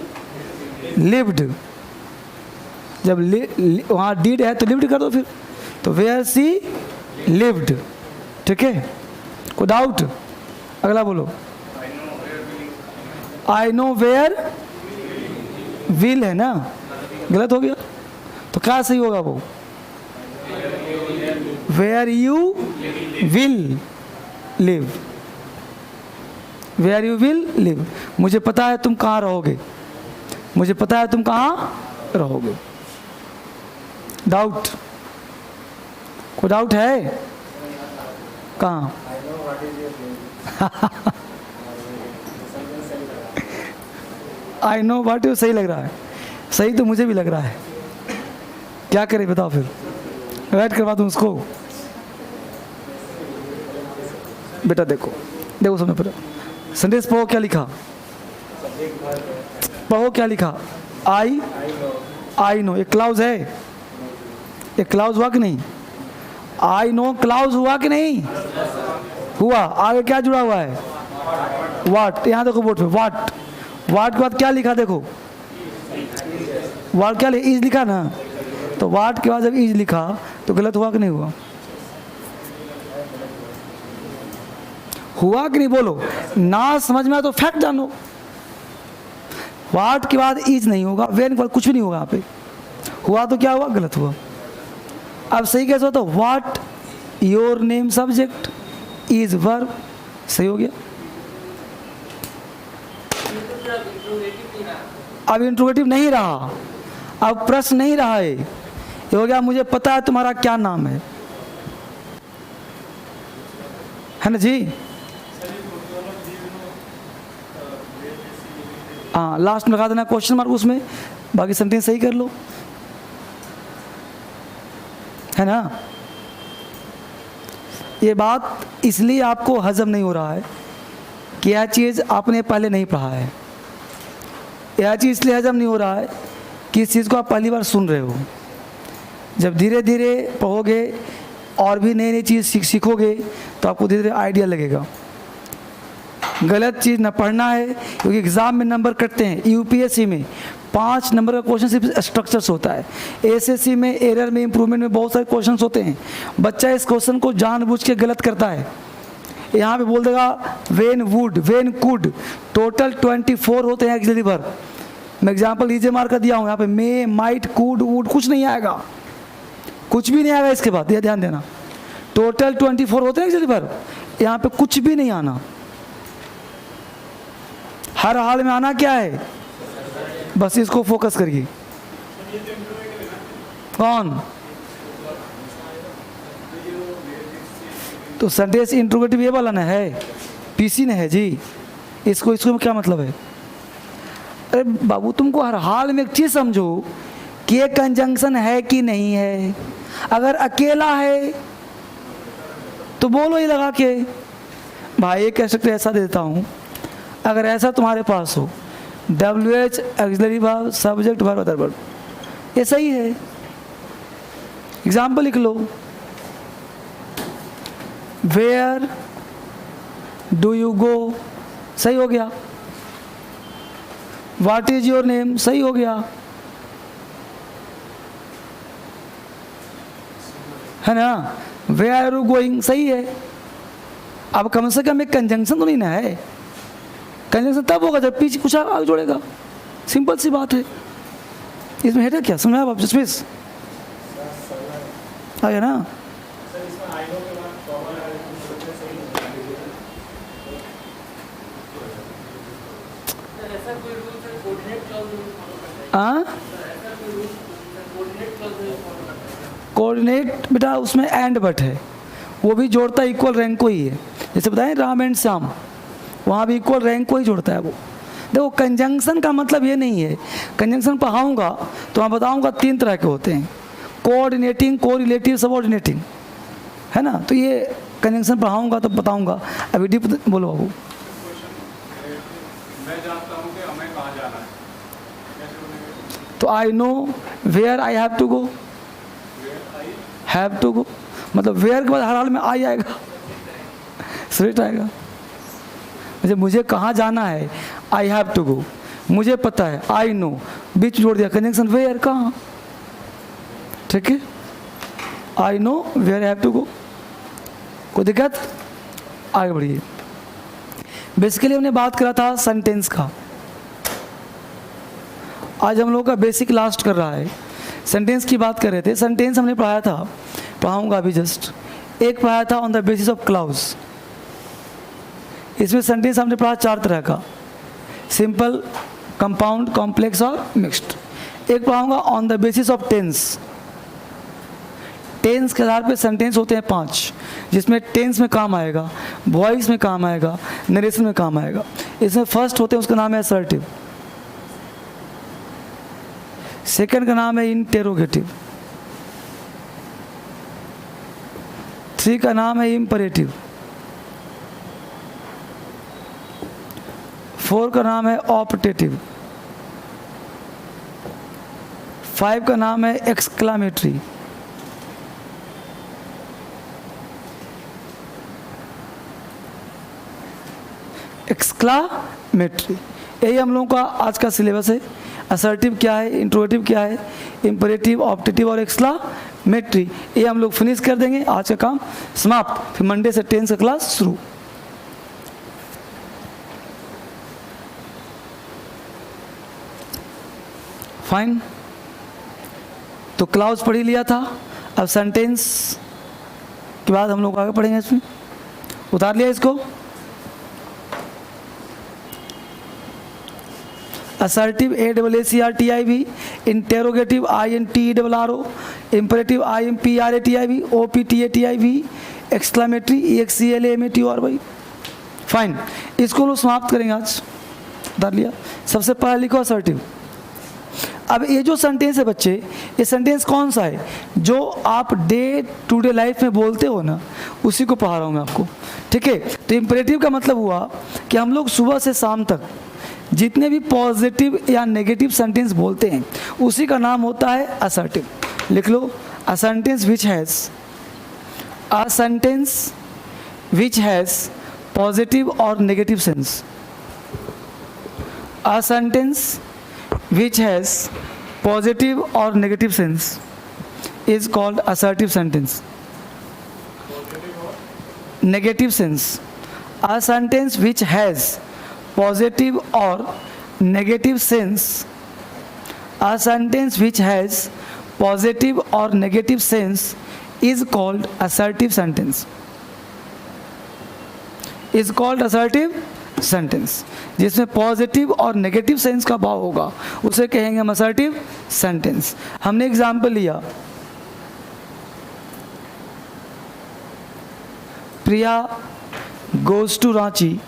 A: lived. जब वहाँ डिड है तो लिव्ड कर दो फिर, तो वेयर शी लिव्ड। ठीक है, कोई डाउट? अगला बोलो। आई नो वेयर विल है ना, गलत हो गया, तो क्या सही होगा वो? Where you will live, where you will live. मुझे पता है तुम कहाँ रहोगे, मुझे पता है तुम कहाँ रहोगे। डाउट? कोई डाउट है? कहाँ? आई नो व्हाट यू सही लग रहा है, सही तो मुझे भी लग रहा है, क्या करें बताओ फिर? राइट करवा दूँ उसको? बेटा देखो देखो समझ पर, संदेश पढ़ो क्या लिखा, पढ़ो क्या लिखा। आई नो, एक क्लाउज है, एक क्लाउज हुआ कि नहीं? आई नो क्लाउज हुआ कि नहीं हुआ? आगे क्या जुड़ा हुआ है? व्हाट। यहाँ देखो बोर्ड पे व्हाट, व्हाट के बाद क्या लिखा देखो, व्हाट क्या इज लिखा ना, तो व्हाट के बाद जब इज लिखा तो गलत हुआ कि नहीं हुआ? हुआ कि नहीं बोलो? ना समझ में आए तो फैक्ट जानो, व्हाट के बाद इज नहीं होगा, वेन के बाद कुछ भी नहीं होगा। यहाँ पे हुआ तो क्या हुआ? गलत हुआ। अब सही कैसे होता? What your name subject, is verb, सही हो गया। अब इंट्रोगेटिव नहीं रहा, अब प्रश्न नहीं रहा है, ये हो गया मुझे पता है तुम्हारा क्या नाम है ना जी? हाँ, लास्ट में लगा देना क्वेश्चन मार्क उसमें, बाकी सेंटेंस सही कर लो, है ना। ये बात इसलिए आपको हजम नहीं हो रहा है कि यह चीज़ आपने पहले नहीं पढ़ा है, यह चीज़ इसलिए हजम नहीं हो रहा है कि इस चीज़ को आप पहली बार सुन रहे हो। जब धीरे धीरे पढ़ोगे और भी नई नई चीज़ सीखोगे तो आपको धीरे धीरे आइडिया लगेगा गलत चीज़ न पढ़ना है, क्योंकि एग्ज़ाम में नंबर कटते हैं। यूपीएससी में 5 नंबर का क्वेश्चन सिर्फ स्ट्रक्चर्स होता है, एसएससी में एरर में इम्प्रूवमेंट में बहुत सारे क्वेश्चंस होते हैं। बच्चा इस क्वेश्चन को जानबूझ के गलत करता है। यहाँ पे बोल देगा when would, when could, total 24 होते हैं एक्सिलरी वर्ब। मैं एग्जाम्पल ईजे मार कर दिया हूँ, यहाँ पे मे, माइट, कुड, वुड कुछ नहीं आएगा, कुछ भी नहीं आएगा इसके बाद, ये ध्यान देना। टोटल 24 होते हैं एक्सिलरी वर्ब, यहाँ पे कुछ भी नहीं आना। हर हाल में आना क्या है, बस इसको फोकस करिए। कौन? तो सेंटेंस इंट्रोगेटिव ये वाला ना है, पीसी ने है जी। इसको क्या मतलब है? अरे बाबू तुमको हर हाल में एक चीज़ समझो कि ये कंजंक्शन है कि नहीं है। अगर अकेला है तो बोलो ये लगा के, भाई ये कह सकते ऐसा देता हूँ। अगर ऐसा तुम्हारे पास हो, WH auxiliary verb, subject verb, other verb, ये सही है। एग्जाम्पल लिख लो, वेयर डू यू गो, सही हो गया। व्हाट इज योर नेम, सही हो गया, है ना। वेयर आर यू गोइंग, सही है। अब कम से कम एक कंजंक्शन तो नहीं ना है। कंजंक्शन तब होगा जब पीछे कुछ आगे जोड़ेगा, सिंपल सी बात है। इसमें है क्या, समझा आप? जसप्रीत आ गया ना? कोऑर्डिनेट बेटा उसमें एंड बट है, वो भी जोड़ता है इक्वल रैंक को ही है। जैसे बताएं राम एंड श्याम, वहाँ भी इक्वल रैंक को ही जोड़ता है वो। देखो कंजंक्शन का मतलब ये नहीं है, कंजंक्शन पढ़ाऊंगा तो मैं बताऊंगा 3 तरह के होते हैं, कोऑर्डिनेटिंग, कोरिलेटिव, सबऑर्डिनेटिंग, है ना। तो ये कंजंक्शन पढ़ाऊंगा तो बताऊंगा। अभी डीप बोलो बाबू।
B: मैं जानता हूं कि हमें कहां जाना है,
A: तो I know where I have to go, have to go मतलब वेयर के बाद हर हाल में आई आएगा, स्ट्रेट आएगा। मुझे कहाँ जाना है, आई हैव टू गो, मुझे पता है, आई नो, बीच जोड़ दिया कंजंक्शन वेयर, कहाँ, ठीक है। I know where I have to go, कोई दिक्कत? आगे बढ़िए। बेसिकली हमने बात करा था सेंटेंस का, आज हम लोग का बेसिक लास्ट कर रहा है। सेंटेंस की बात कर रहे थे। सेंटेंस हमने पढ़ाया था, पढ़ाऊंगा अभी जस्ट। एक पढ़ाया था on the basis of clause. इसमें सेंटेंस हमने पढ़ा 4 तरह का, सिंपल, कंपाउंड, कॉम्प्लेक्स और मिक्स्ड। एक पढ़ाऊंगा on the basis of tense. Tense के आधार पे सेंटेंस होते हैं 5, जिसमें टेंस में काम आएगा, वॉइस में काम आएगा, नरेशन में काम आएगा। इसमें फर्स्ट होते हैं, उसका नाम है असर्टिव, सेकंड का नाम है इंटेरोगेटिव, 3 का नाम है इम्परेटिव, 4 का नाम है ऑप्टेटिव, 5 का नाम है एक्सक्लामेटरी, एक्सक्लामेटरी। यही हम लोगों का आज का सिलेबस है। असर्टिव क्या है, इंट्रोगेटिव क्या है, इम्परेटिव, ऑप्टेटिव और एक्सक्लामेटरी, ये हम लोग फिनिश कर देंगे। आज का काम समाप्त। फिर मंडे से 10 का क्लास शुरू। फाइन, तो क्लाउज पढ़ ही लिया था। अब सेंटेंस के बाद हम लोग आगे पढ़ेंगे। इसमें उतार लिया इसको। Assertive ASSERTIV, interrogative INTERRO, imperative IMPERATIV, OPTATIV, exclamatory EXCLAMATORY। Fine, इसको लोग समाप्त करेंगे आज। उतार लिया। सबसे पहले लिखो असर्टिव। अब ये जो सेंटेंस है बच्चे, ये सेंटेंस कौन सा है, जो आप डे टू डे लाइफ में बोलते हो ना, उसी को पढ़ा रहा हूँ मैं आपको, ठीक है। तो इम्परेटिव का मतलब हुआ कि हम लोग सुबह से शाम तक जितने भी पॉजिटिव या नेगेटिव सेंटेंस बोलते हैं, उसी का नाम होता है असर्टिव। लिख लो, a sentence which has positive or negative sense. A sentence which has positive or negative sense is called assertive sentence. Negative sense. A sentence which has positive or negative sense. A sentence which has positive or negative sense is called assertive sentence. Is called assertive sentence. जिसमें positive और negative sense का भाव होगा उसे कहेंगे हम assertive sentence. हमने example लिया, प्रिया गोज टू रांची.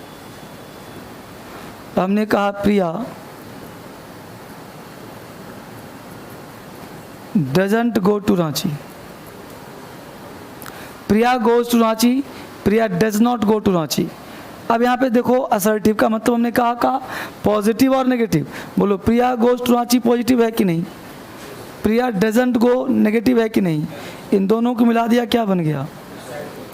A: हमने कहा Priya doesn't go to Ranchi. Priya goes to Ranchi, Priya does not go to Ranchi. अब यहाँ पे देखो असर्टिव का मतलब हमने कहा पॉजिटिव और नेगेटिव. बोलो प्रिया गोज टू रांची पॉजिटिव है कि नहीं, प्रिया डजंट गो नेगेटिव है कि नहीं. इन दोनों को मिला दिया, क्या बन गया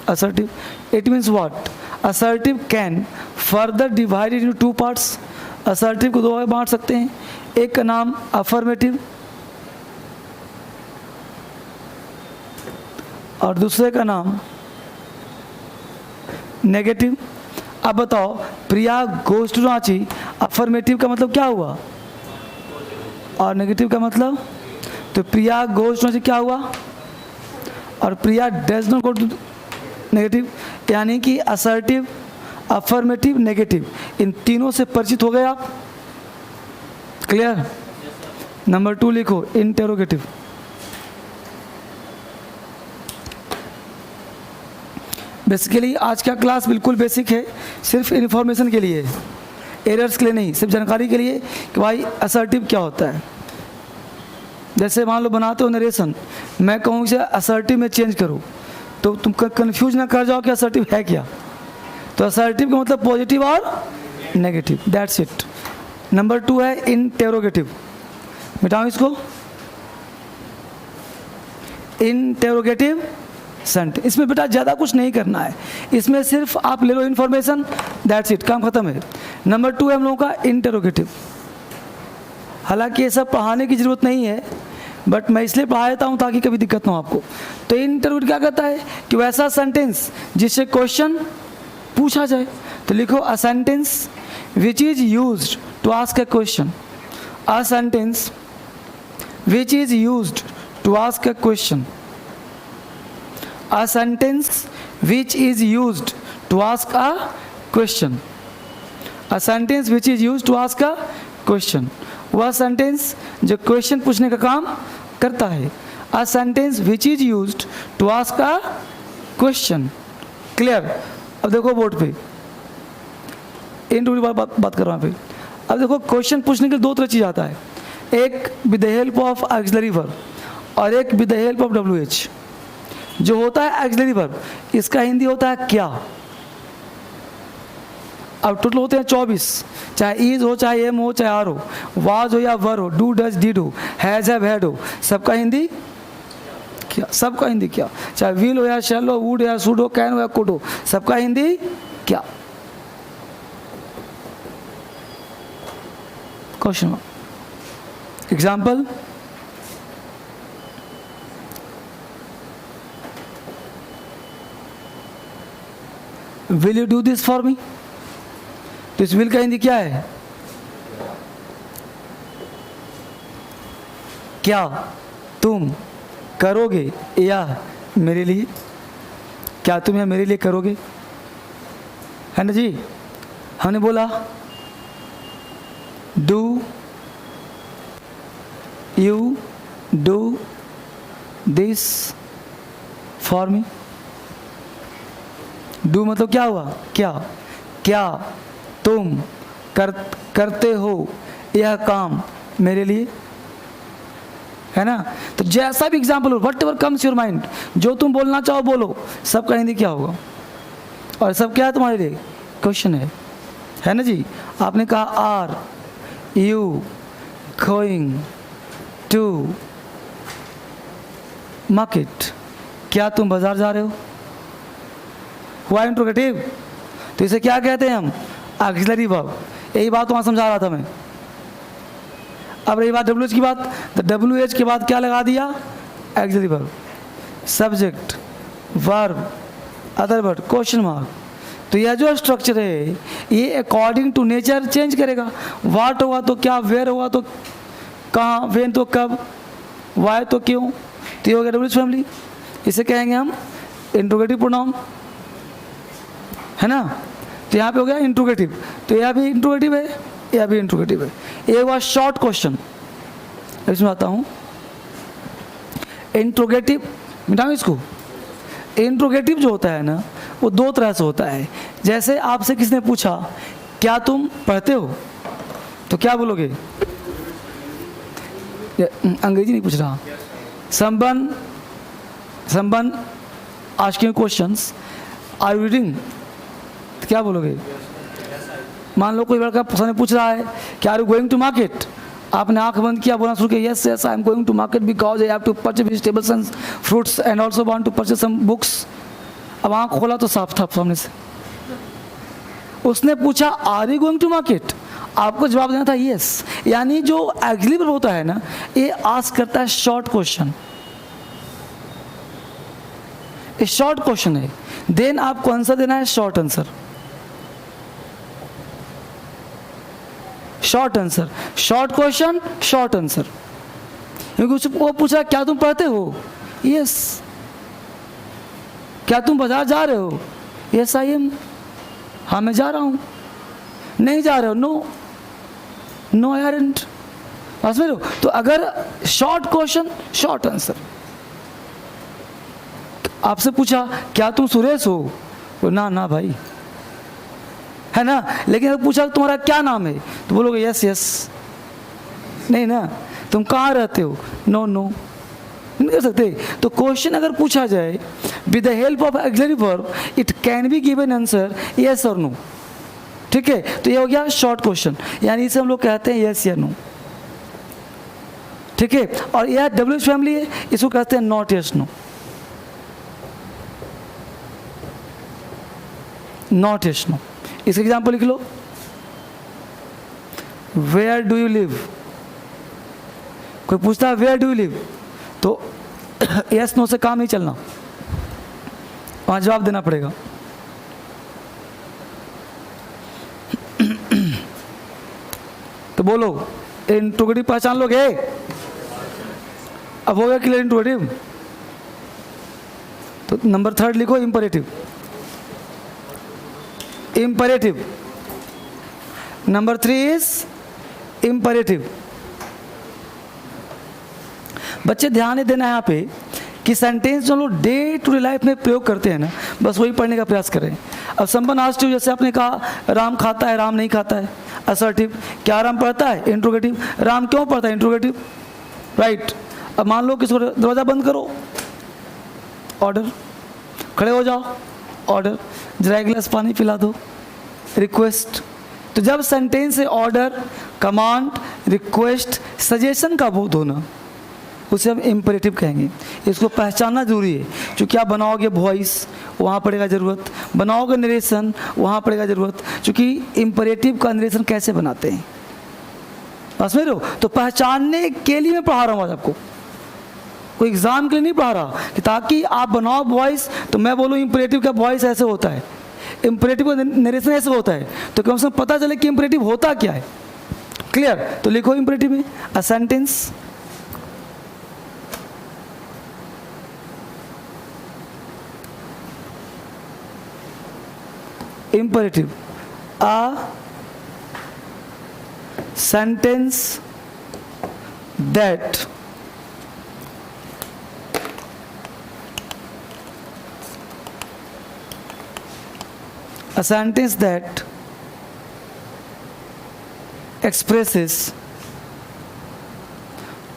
A: assertive. It means what? Assertive can further divided into two parts. Assertive को दो भाग बांट सकते हैं. एक का नाम affirmative और दूसरे का नाम नेगेटिव. अब बताओ प्रिया गोज टू रांची, अफर्मेटिव का मतलब क्या हुआ और नेगेटिव का मतलब, तो प्रिया गोज टू रांची क्या हुआ और Priya does not go to negative. यानी कि असर्टिव, अफर्मेटिव, नेगेटिव, इन तीनों से परिचित हो गए आप. क्लियर. नंबर 2 लिखो, इंटेरोगेटिव. बेसिकली आज का क्लास बिल्कुल बेसिक है, सिर्फ इन्फॉर्मेशन के लिए, एरर्स के लिए नहीं, सिर्फ जानकारी के लिए कि भाई असर्टिव क्या होता है. जैसे मान लो बनाते हो नरेशन, मैं कहूँ इसे असर्टिव में चेंज करो तो तुम कंफ्यूज ना कर जाओ कि असर्टिव है क्या. तो असर्टिव का मतलब पॉजिटिव और नेगेटिव, दैट्स इट. नंबर 2 है इंटेरोगेटिव. मिटाओ इसको. Interrogative sentence. इसमें बेटा ज़्यादा कुछ नहीं करना है, इसमें सिर्फ आप ले लो इन्फॉर्मेशन, दैट्स इट, काम खत्म है. नंबर 2 है हम लोगों का इंटेरोगेटिव. हालांकि ये सब पढ़ाने की ज़रूरत नहीं है, बट मैं इसलिए पढ़ा देता हूँ ताकि कभी दिक्कत ना हो आपको. तो इंटेरोगेटिव क्या कहता है कि वैसा सेंटेंस जिससे क्वेश्चन पूछा जाए. तो लिखो a sentence which is used to ask a question. A sentence which is used to ask a question. A sentence which is used to ask a question. A sentence which is used to ask a question. वह sentence जो question पूछने का काम करता है. A sentence which is used to ask a question. Clear. अब देखो board पे बात कर रहा हूँ. अब देखो क्वेश्चन पूछने के लिए 2 तरह चीज आता है, एक with the help of auxiliary verb और एक with the help of WH. जो होता है ऑक्सिलरी वर्ब, इसका हिंदी होता है क्या. अब टोटल होते हैं 24, चाहे इज हो, चाहे एम हो, चाहे आर हो, वाज हो या वर हो, डू डज डिड हो, हैज हैव हैड हो, सबका हिंदी क्या. सबका हिंदी क्या. चाहे विल हो या शैल हो, वुड या शुड हो, कैन हो या कुड हो, सबका हिंदी क्या. Question. Example, will you do this for me. तो इस विल का हिंदी क्या है. क्या तुम करोगे या मेरे लिए. क्या तुम या मेरे लिए करोगे, है ना जी. हमने बोला do you do this for me. Do मतलब क्या हुआ, क्या. क्या तुम करते हो यह काम मेरे लिए, है ना. तो जैसा भी एग्जाम्पल हो, what ever comes your mind, जो तुम बोलना चाहो बोलो, सबका हिंदी क्या होगा. और सब क्या है तुम्हारे लिए, क्वेश्चन है ना जी. आपने कहा are you going to market. क्या तुम बाजार जा रहे हो. हुआ इंट्रोगेटिव. तो इसे क्या कहते हैं हम? Auxiliary verb. यही बात वहाँ समझा रहा था मैं। अब रही बात WH की बात, तो WH के बाद क्या लगा दिया? Auxiliary verb, subject, verb, other word, question mark. तो यह जो स्ट्रक्चर है ये अकॉर्डिंग टू नेचर चेंज करेगा। व्हाट होगा तो क्या, वेयर होगा तो कहाँ, व्हेन तो कब, वाई तो क्यों। तो ये हो गया WH फैमिली। इसे कहेंगे हम इंट्रोगेटिव प्रोनाउन, है ना। तो यहाँ पे हो गया इंट्रोगेटिव, तो यह भी इंट्रोगेटिव है, यह भी इंट्रोगेटिव है। ये हुआ शॉर्ट क्वेश्चन। इसमें आता हूँ इंट्रोगेटिव, मिटाऊँ इसको। इंट्रोगेटिव जो होता है ना वो दो तरह से होता है। जैसे आपसे किसने पूछा क्या तुम पढ़ते हो, तो क्या बोलोगे? अंग्रेजी नहीं पूछ रहा। Someone asking questions, are you reading, तो क्या बोलोगे? मान लो कोई लड़का सामने पूछ रहा है कि are you going to market, आपने आंख बंद किया, बोलना शुरू किया yes yes I am going to market because I have to purchase vegetables and fruits and also want to purchase some books. अब आंख खोला तो साफ था सामने से। उसने पूछा are you going to market, आपको जवाब देना था यस। यानी जो ऑक्सिलरी वर्ब होता है ना ये आस्क करता है शॉर्ट क्वेश्चन, ये शॉर्ट क्वेश्चन है, देन आपको आंसर देना है short answer. Short answer, short question, short answer. क्योंकि उसको पूछा क्या तुम पढ़ते हो, यस। क्या तुम बाजार जा रहे हो, यस आई एम, हाँ मैं जा रहा हूँ। नहीं जा रहे हो, नो, नो आई आरंट। समझ रहे हो? तो अगर शॉर्ट क्वेश्चन, शॉर्ट आंसर। आपसे पूछा क्या तुम सुरेश हो, तो ना ना भाई, है ना। लेकिन अगर पूछा तुम्हारा क्या नाम है, तो बोलोगे यस यस। नहीं ना, तुम कहाँ रहते हो, नो नो, नहीं कर सकते। तो क्वेश्चन अगर पूछा जाए with the help of auxiliary verb it can be given answer yes और नो। ठीक है, तो ये हो गया शॉर्ट क्वेश्चन, यानी इसे हम लोग कहते हैं यस या नो। ठीक है, और यह WH फैमिली है, इसको कहते हैं not yes no. Not yes no. इसका एग्जाम्पल लिख लो, वेयर डू यू लिव। कोई पूछता है वेयर डू यू लिव, तो यस नो से काम नहीं चलना, वहां जवाब देना पड़ेगा। तो बोलो इंट्रोगेटिव पहचान लोगे? अब हो गया क्लियर इंट्रोगेटिव। तो नंबर 3 लिखो imperative. imperative. Number 3 is imperative. बच्चे ध्यान देना है यहाँ पे कि सेंटेंस जो लोग डे टू डे लाइफ में प्रयोग करते हैं ना, बस वही पढ़ने का प्रयास करें। अब संबंध आस्टिव, जैसे आपने कहा राम खाता है, राम नहीं खाता है, असर्टिव। क्या राम पढ़ता है, इंट्रोगेटिव। राम क्यों पढ़ता है, इंट्रोगेटिव, राइट। अब मान लो किसको दरवाज़ा बंद करो, ऑर्डर। खड़े हो जाओ, ऑर्डर। जरा एक गिलास पानी पिला दो, रिक्वेस्ट। तो जब सेंटेंस से ऑर्डर, कमांड, रिक्वेस्ट, सजेशन का बोध होना, उसे हम इम्परेटिव कहेंगे। इसको पहचानना जरूरी है, क्योंकि आप बनाओगे वॉइस, वहाँ पड़ेगा ज़रूरत, बनाओगे नरेशन, वहाँ पड़ेगा ज़रूरत। क्योंकि इम्परेटिव का नरेशन कैसे बनाते हैं, बस में रहो। तो पहचानने के लिए मैं पढ़ा रहा हूँ आज आपको, कोई एग्जाम के लिए नहीं पढ़ा रहा, कि ताकि आप बनाओ वॉइस तो मैं बोलूँ इम्परेटिव का वॉइस ऐसे होता है, इम्परेटिव का नरेशन ऐसे होता है, तो कम से कम पता चले कि इम्परेटिव होता क्या है। क्लियर? तो लिखो इम्परेटिव में a sentence imperative, a sentence that expresses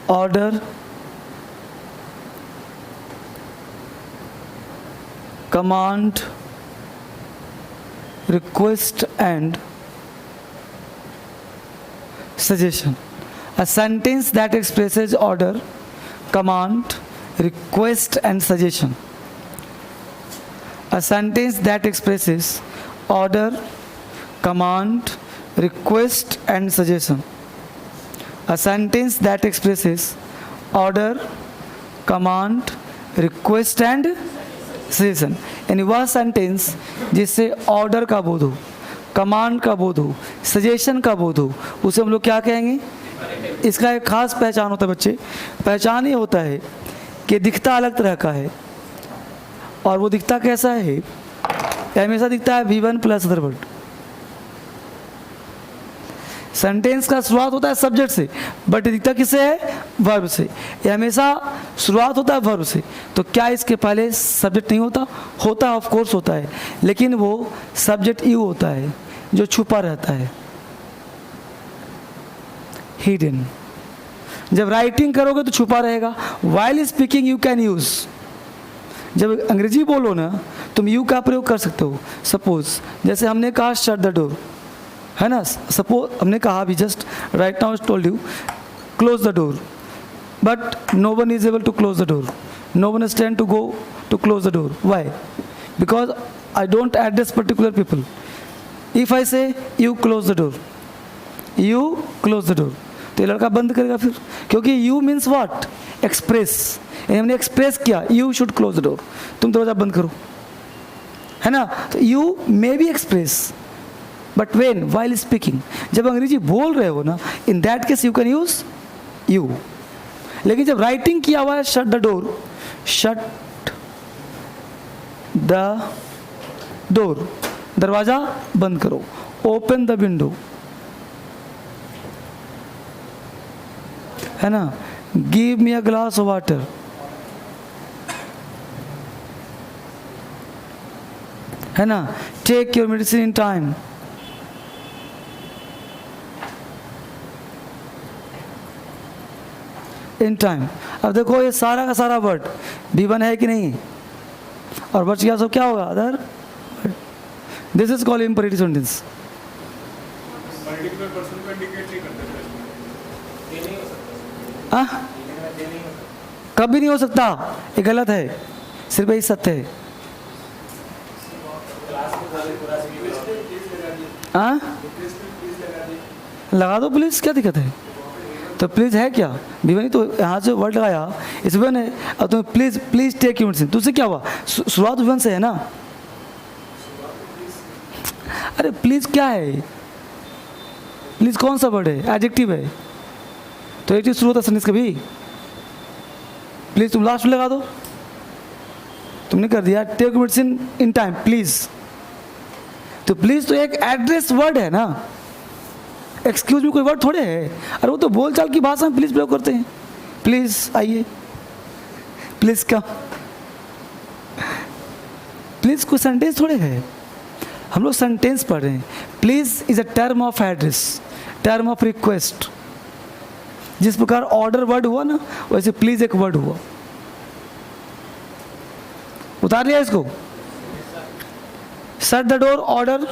A: order, command, request and suggestion. A sentence that expresses order, command, request and suggestion. A sentence that expresses order, command, request and suggestion. A sentence that expresses order, command, request and suggestion. यानी वह sentence जिससे order का बोध हो, command का बोध हो, suggestion का बोध हो, उसे हम लोग क्या कहेंगे? इसका एक खास पहचान होता है बच्चे। पहचान ये होता है कि दिखता अलग तरह का है, और वो दिखता कैसा है? हमेशा दिखता है V1 plus other word. Sentence का शुरुआत होता है सब्जेक्ट से, बट दिखता किससे है? वर्ब से। ये हमेशा शुरुआत होता है वर्ब से। तो क्या इसके पहले सब्जेक्ट नहीं होता? होता है, ऑफ कोर्स होता है, लेकिन वो सब्जेक्ट यू होता है जो छुपा रहता है, हिडन। जब राइटिंग करोगे तो छुपा रहेगा। While speaking you can use. जब अंग्रेजी बोलो ना, तुम यू का प्रयोग कर सकते हो। सपोज जैसे हमने कहा शट द डोर, है ना? सपोज हमने कहा भी just right now told you close the door, but no one is able to close the door, no one stand to go to close the door. Why? Because I don't address particular people. If I say you close the door, you close the door, तो ये लड़का बंद करेगा फिर, क्योंकि you means what? Express. हमने express किया you should close the door, तुम दरवाजा बंद करो, है ना? तो you may be express, but when while speaking, जब अंग्रेजी बोल रहे हो ना, in that case you can use you. लेकिन जब राइटिंग किया हुआ है shut the door, shut the door, दरवाजा बंद करो, ओपन द विंडो, है ना? Give me a glass of water, है ना? Take your medicine in time, in time. अब देखो ये सारा का सारा वर्ड V1 है कि नहीं? और बच गया सब क्या होगा? Other. This is called imperative sentence.
B: Particular person को इंडिकेट नहीं करते।
A: कभी नहीं हो सकता, ये गलत है, सिर्फ यही सत्य है। लगा दो प्लीज, क्या दिक्कत है? तो प्लीज है क्या? V1 तो यहाँ से वर्ड लगाया, इस V1 है। अब तुम्हें please please take your medicine, तुझसे क्या हुआ? शुरुआत V1 से है ना? अरे प्लीज क्या है? प्लीज कौन सा वर्ड है? एडजेक्टिव है, तो एक चीज शुरू होता सेंटेंस कभी। प्लीज तुम लास्ट में लगा दो, तुमने कर दिया take medicine in time, please. तो प्लीज तो एक एड्रेस वर्ड है ना, एक्सक्यूज में कोई वर्ड थोड़े है। अरे वो तो बोलचाल की भाषा में प्लीज प्रयोग करते हैं। प्लीज आइए, प्लीज कम, प्लीज कोई सेंटेंस थोड़े है। हम लोग सेंटेंस पढ़ रहे हैं। Please is a term of address, term of request. जिस प्रकार ऑर्डर वर्ड हुआ ना, वैसे प्लीज एक वर्ड हुआ। उतार लिया इसको? Shut the door order,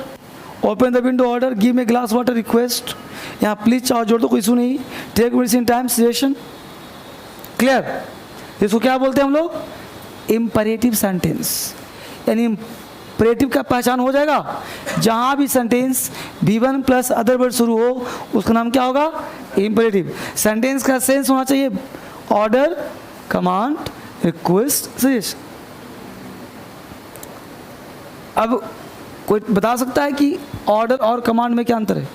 A: open the window order, give me glass water request. यहाँ प्लीज चाहो जोड़ दो, कोई इशू नहीं। Take medicine time, suggestion. Clear? इसको क्या बोलते हैं हम लोग? Imperative sentence. यानी इंपरेटिव का पहचान हो जाएगा, जहाँ भी sentence V1 plus other word शुरू हो, उसका नाम क्या होगा? इंपरेटिव। सेंटेंस का सेंस होना चाहिए ऑर्डर, कमांड, रिक्वेस्ट, सजेशन। अब कोई बता सकता है कि ऑर्डर और कमांड में क्या अंतर है?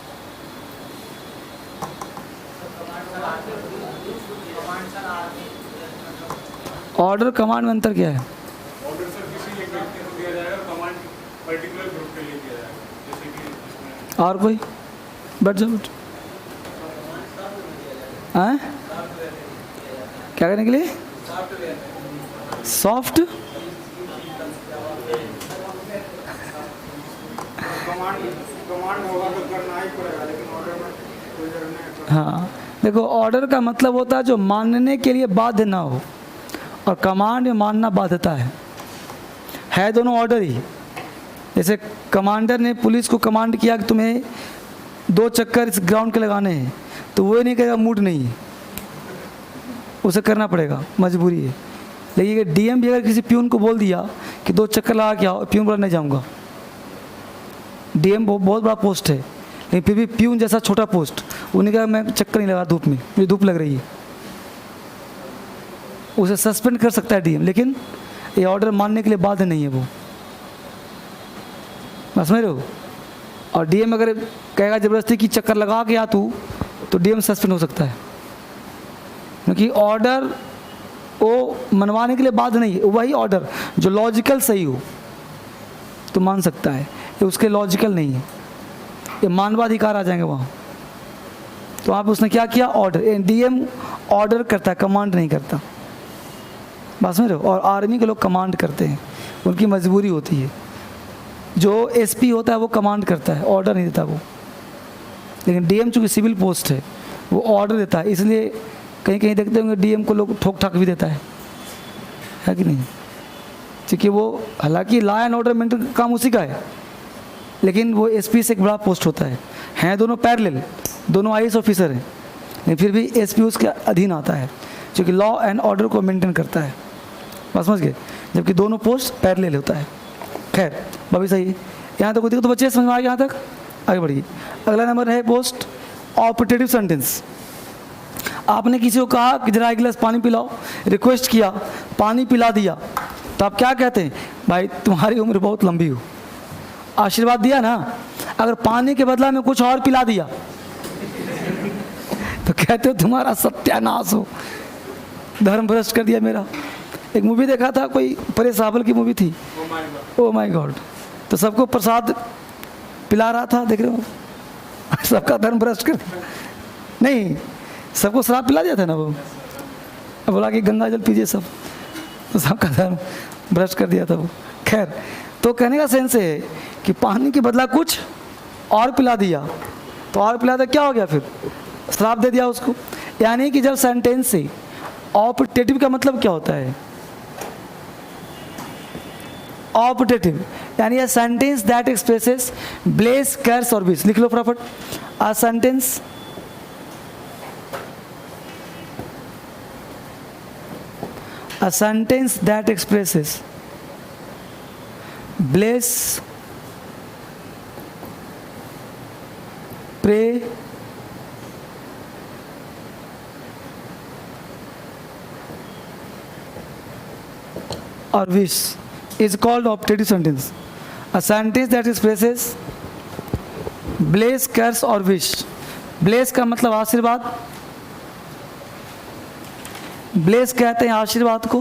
A: ऑर्डर कमांड में अंतर क्या है?
B: ऑर्डर सर किसी एक व्यक्ति को दिया जाएगा, कमांड पर्टिकुलर ग्रुप के लिए दिया जाएगा, जैसे कि इसमें।
A: और कोई? बैठ जाओ, बैठ। हाँ? क्या करने के लिए? सॉफ्ट।
B: कमांड होगा तो करना ही पड़ेगा, लेकिन ऑर्डर में कोई जरूरत नहीं।
A: हाँ देखो, ऑर्डर का मतलब होता है जो मानने के लिए बाध्य ना हो, और कमांड में मानना बाध्यता है दोनों ऑर्डर ही। जैसे कमांडर ने पुलिस को कमांड किया कि तुम्हें 2 चक्कर इस ग्राउंड के लगाने हैं, तो वो नहीं कहेगा मूड नहीं है, उसे करना पड़ेगा, मजबूरी है। लेकिन DM भी अगर किसी प्यून को बोल दिया कि 2 चक्कर लगा के आओ, प्यून बोला नहीं जाऊँगा, डीएम बहुत बड़ा पोस्ट है, लेकिन फिर भी प्यून जैसा छोटा पोस्ट, उन्होंने कहा मैं चक्कर नहीं लगा धूप में, मुझे धूप लग रही है, उसे सस्पेंड कर सकता है डीएम, लेकिन ये ऑर्डर मानने के लिए बाध्य नहीं है वो, बस समझ रहे हो। और डीएम अगर कहेगा ज़बरदस्ती की चक्कर लगा के आ तू, तो डीएम सस्पेंड हो सकता है, क्योंकि ऑर्डर वो मनवाने के लिए बाध्य नहीं है, वही ऑर्डर जो लॉजिकल सही हो तो मान सकता है, ये उसके लॉजिकल नहीं है, ये मानवाधिकार आ जाएंगे वहाँ। तो आप उसने क्या किया, ऑर्डर, डीएम ऑर्डर करता है, कमांड नहीं करता, बात समझ रहे हो। और आर्मी के लोग कमांड करते हैं, उनकी मजबूरी होती है, जो एसपी होता है वो कमांड करता है, ऑर्डर नहीं देता वो, लेकिन डीएम चूँकि सिविल पोस्ट है वो ऑर्डर देता है, इसलिए कहीं कहीं देखते होंगे डीएम को लोग ठोक ठाक भी देता है कि नहीं, क्योंकि वो हालांकि लॉ एंड ऑर्डर मेंटेन का काम उसी का है, लेकिन वो एसपी से एक बड़ा पोस्ट होता है, हैं दोनों पैरेलल, दोनों आईएएस ऑफिसर हैं, लेकिन फिर भी एसपी उसके अधीन आता है, क्योंकि लॉ एंड ऑर्डर को मेंटेन करता है, बस समझ गए, जबकि दोनों पोस्ट पैरेलल होता है। खैर भाभी सही है, यहाँ तक कोई तो बच्चे समझ में आ गए, यहाँ तक आगे बढ़िए। अगला नंबर है पोस्ट ऑपरेटिव सेंटेंस। आपने किसी को कहा कि जरा एक गिलास पानी पिलाओ, रिक्वेस्ट किया, पानी पिला दिया, तो आप क्या कहते हैं, भाई तुम्हारी उम्र बहुत लंबी हो, आशीर्वाद दिया ना। अगर पानी के बदला में कुछ और पिला दिया तो कहते हो तुम्हारा सत्यानाश हो, धर्म भ्रष्ट कर दिया मेरा। एक मूवी देखा था, कोई परेश रावल की मूवी थी, ओ माय गॉड, तो सबको प्रसाद पिला रहा था, देख रहे हो, सबका धर्म भ्रष्ट कर नहीं, सबको शराब पिला दिया था ना वो, अब बोला कि गंगा जल पीजिए सब, तो सबका धर्म भ्रष्ट कर दिया था वो। खैर, तो कहने का सेंस है कि पानी के बदला कुछ और पिला दिया, तो और पिला दिया क्या हो गया, फिर शराब दे दिया उसको। यानी कि जब सेंटेंस से ऑपरेटिव का मतलब क्या होता है, ऑपरेटिव यानी a sentence that expresses bless, curse और विश। लिख लो फटाफट, a sentence a sentence that expresses bless, pray, or wish is called optative sentence. A sentence that expresses bless, curse or wish. Bless का मतलब आशीर्वाद, bless कहते हैं आशीर्वाद को,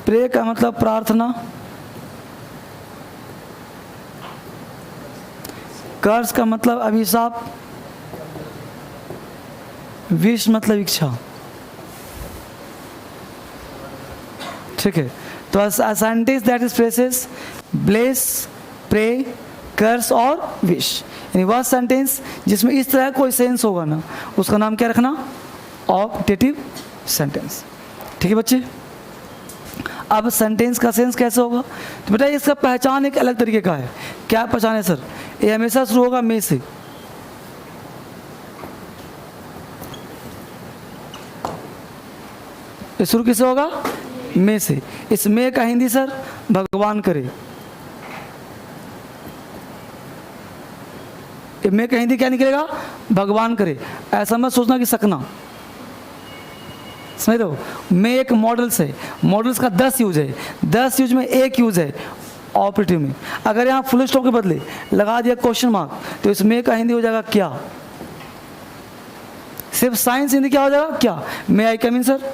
A: प्रे का मतलब प्रार्थना, कर्स का मतलब अभिशाप, विश मतलब इच्छा। ठीक है, तो a sentence that expresses bless, pray, कर्स और विश, यानी वह सेंटेंस जिसमें इस तरह कोई सेंस होगा ना, उसका नाम क्या रखना, ऑपटेटिव सेंटेंस। ठीक है बच्चे, अब सेंटेंस का सेंस कैसे होगा, तो बेटा इसका पहचान एक अलग तरीके का है। क्या पहचान है सर, ये हमेशा शुरू होगा में से, ये शुरू किससे होगा, में से। इस में का हिंदी सर भगवान करे, में का हिंदी क्या निकलेगा, भगवान करे। ऐसा मत सोचना कि सकना, समझ रहे हो। में एक मॉडल्स है, मॉडल्स का 10 यूज है, 10 यूज में एक यूज है ऑपरेटिव में। अगर यहाँ फुल स्टॉप के बदले लगा दिया क्वेश्चन मार्क, तो इस में का हिंदी हो जाएगा क्या, सिर्फ साइंस हिंदी क्या हो जाएगा, क्या। मे आई कम इन सर,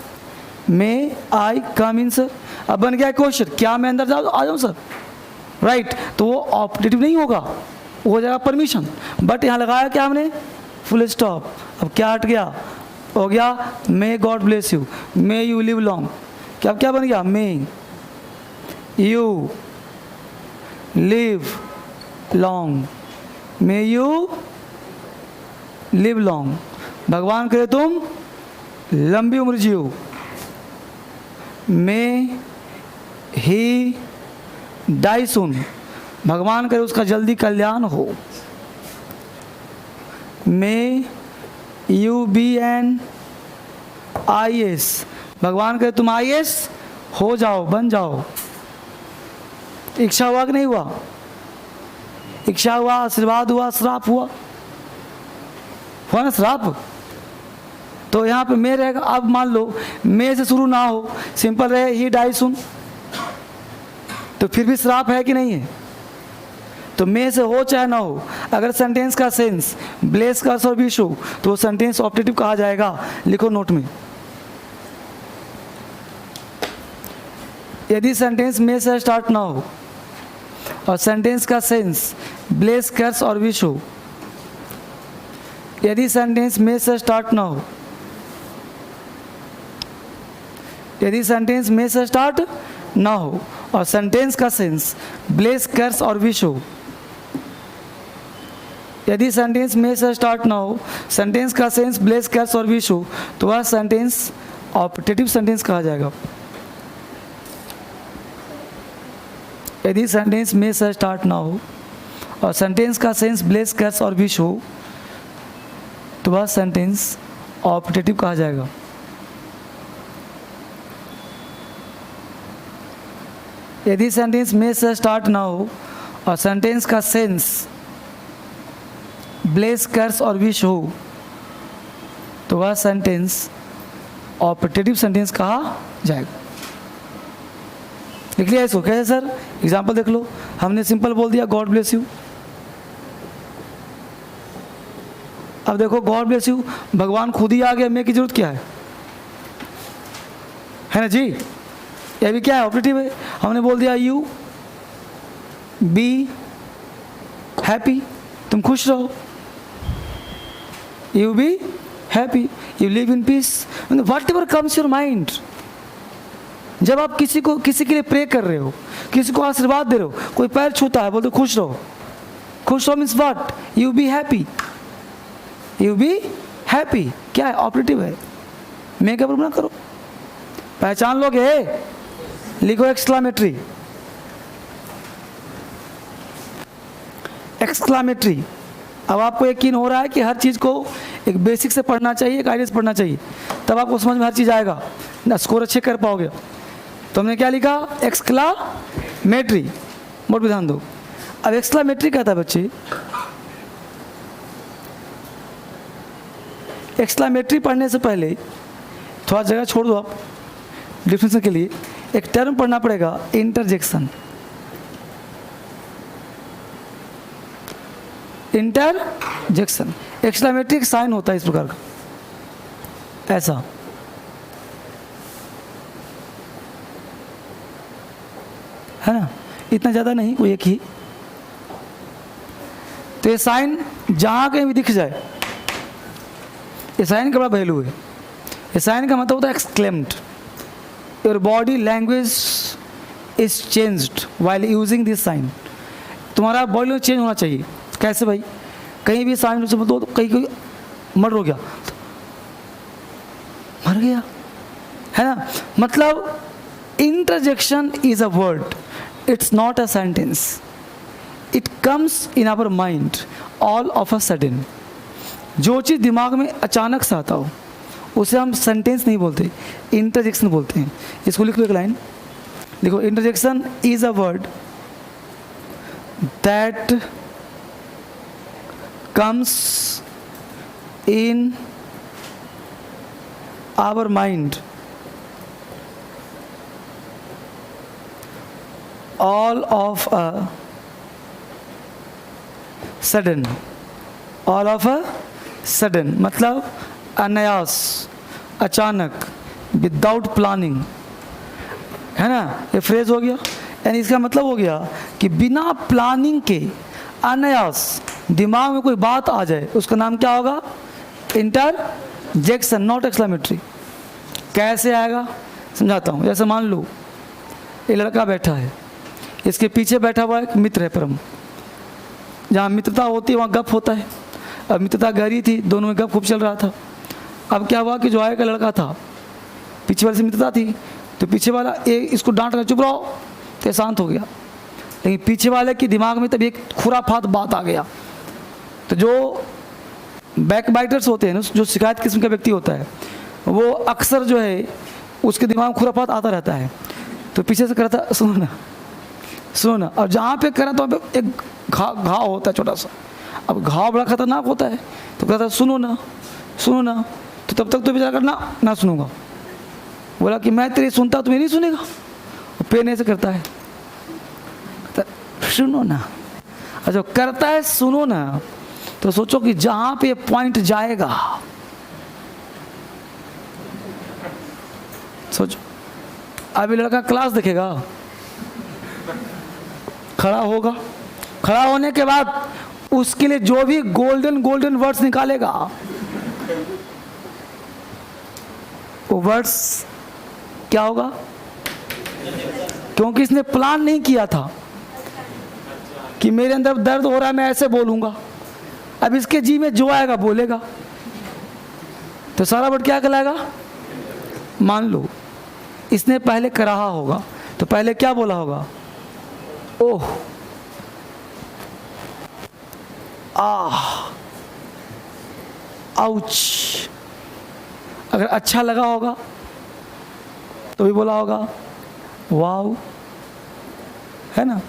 A: मे आई कम इन सर। अब बन गया क्वेश्चन, क्या मैं अंदर आ जाऊँ सर, राइट। तो वो ऑपरेटिव नहीं होगा, हो जाएगा परमिशन। बट यहाँ लगाया क्या हमने, फुल स्टॉप। अब क्या हट गया, हो गया may God bless you, may you live long. क्या क्या बन गया, may you live long, may you live long. भगवान करे तुम लंबी उम्र जियो, मे ही डाई सुन। भगवान करे उसका जल्दी कल्याण हो, may you be an IAS। भगवान करे तुम IAS हो जाओ, बन जाओ। इच्छा हुआ कि नहीं हुआ? इच्छा हुआ, आशीर्वाद हुआ, श्राप हुआ, हुआ ना श्राप। तो यहाँ पे मैं रहेगा। अब मान लो मैं से शुरू ना हो, सिंपल रहे ही डाई सुन, तो फिर भी श्राप है कि नहीं है? तो मैं से हो चाहे ना हो, अगर सेंटेंस का सेंस ब्लेस कर्स और विश हो तो वो सेंटेंस ऑप्टेटिव कहा जाएगा। लिखो नोट में। यदि सेंटेंस में से स्टार्ट ना हो और सेंटेंस का सेंस ब्लेस कर्स और विश हो, यदि सेंटेंस में से स्टार्ट ना हो, यदि सेंटेंस में से स्टार्ट ना हो और सेंटेंस का सेंस ब्लेस कर्स और विश हो, यदि सेंटेंस में से स्टार्ट ना हो, सेंटेंस का सेंस ब्लेस कर्स और विश हो, तो वह सेंटेंस ऑप्टेटिव सेंटेंस कहा जाएगा। यदि सेंटेंस में से स्टार्ट ना हो और सेंटेंस का सेंस ब्लेस कर्स और विश हो, तो वह सेंटेंस ऑप्टेटिव कहा जाएगा। यदि सेंटेंस में से स्टार्ट ना हो और सेंटेंस का सेंस ब्लेस कर्स और विश हो, तो वह सेंटेंस ऑप्टेटिव सेंटेंस कहा जाएगा। लिख लिया इसको? कैसे सर? एग्जाम्पल देख लो। हमने सिंपल बोल दिया गॉड ब्लेस यू। अब देखो गॉड ब्लेस यू, भगवान खुद ही आ गया, मैं की जरूरत क्या है ना जी? यह भी क्या है? ऑपरेटिव है। हमने बोल दिया यू बी हैप्पी, तुम खुश रहो, you be happy, you live in peace, what ever comes your mind. जब आप किसी के लिए प्रे कर रहे हो, किसी को आशीर्वाद दे रहे हो, कोई पैर छूता है, बोलते खुश रहो। खुश रहो means what? You be happy, you be happy. क्या है? ऑपरेटिव है। मैं क्या प्रॉब्लम करो, पहचान लोगे? लिखो एक्सक्लामेटरी, एक्सक्लामेटरी। अब आपको यकीन हो रहा है कि हर चीज़ को एक बेसिक से पढ़ना चाहिए, एक आइडिया से पढ़ना चाहिए, तब आपको समझ में हर चीज़ आएगा ना, स्कोर अच्छे कर पाओगे। तो हमने क्या लिखा? एक्सक्लामेटरी। बहुत ध्यान दो। अब एक्सक्लामेटरी कहता है बच्चे, एक्सक्लामेटरी पढ़ने से पहले थोड़ा जगह छोड़ दो आप डिफिनेशन के लिए। एक टर्म पढ़ना पड़ेगा, इंटरजेक्शन। इंटरजेक्शन एक्सक्लामेटरी साइन होता है इस प्रकार का, ऐसा। है ना? इतना ज़्यादा नहीं, कोई एक ही। तो ये साइन जहाँ कहीं भी दिख जाए, ये साइन का बड़ा वैल्यू है। ये साइन का मतलब होता है exclaimed. Your body language is changed while using this sign. तुम्हारा बॉडी लैंग्वेज चेंज होना चाहिए। कैसे भाई? कहीं भी साइन से बोल दो, कहीं कोई मर्डर हो गया तो मर गया, है ना? मतलब interjection is a word, it's not a sentence. It comes in our mind all of a sudden. जो चीज़ दिमाग में अचानक से आता हो उसे हम सेंटेंस नहीं बोलते, इंटरजेक्शन बोलते हैं। इसको लिख लो एक लाइन, देखो। Interjection is a word that comes in our mind all of a sudden, all of a sudden मतलब अनायास, अचानक, विदाउट प्लानिंग, है ना? ये फ्रेज हो गया। यानी इसका मतलब हो गया कि बिना प्लानिंग के अनायास दिमाग में कोई बात आ जाए, उसका नाम क्या होगा? Interjection, not exclamatory. कैसे आएगा समझाता हूँ। जैसे मान लो ये लड़का बैठा है, इसके पीछे बैठा हुआ एक मित्र है परम। जहाँ मित्रता होती है वहाँ गप होता है। अब मित्रता गहरी थी, दोनों में गप खूब चल रहा था। अब क्या हुआ कि जो आए का लड़का था, पीछे वाले से मित्रता थी, तो पीछे वाला इसको डांट कर चुप रहो, तो शांत हो गया। लेकिन पीछे वाले के दिमाग में तभी एक खुराफात बात आ गया। तो जो बैक बाइटर्स होते हैं ना, जो शिकायत किस्म का व्यक्ति होता है, वो अक्सर जो है उसके दिमाग में खुराफात आता रहता है। तो पीछे से करा था सुनो ना, सुनो ना, और जहाँ पे करा तो वहाँ पे एक घाव होता है छोटा सा। अब घाव बड़ा खतरनाक होता है, तो कहता सुनो ना, सुनो ना, तो तब तक तो बेचारा करना ना सुनूंगा। बोला कि मैं तेरी सुनता तुम्हें नहीं सुनेगा। पेन ऐसे करता है, कहता सुनो ना। अच्छा करता है सुनो ना, तो सोचो कि जहाँ पे पॉइंट जाएगा, सोचो अभी लड़का क्लास देखेगा, खड़ा होगा, खड़ा होने के बाद उसके लिए जो भी गोल्डन गोल्डन वर्ड्स निकालेगा, वो वर्ड्स क्या होगा? क्योंकि इसने प्लान नहीं किया था कि मेरे अंदर दर्द हो रहा है मैं ऐसे बोलूंगा। अब इसके जी में जो आएगा बोलेगा, तो सारा वर्ड क्या कहलाएगा? मान लो इसने पहले कराहा होगा, तो पहले क्या बोला होगा? ओह, आह, आउच। अगर अच्छा लगा होगा तो भी बोला होगा वाव, है ना?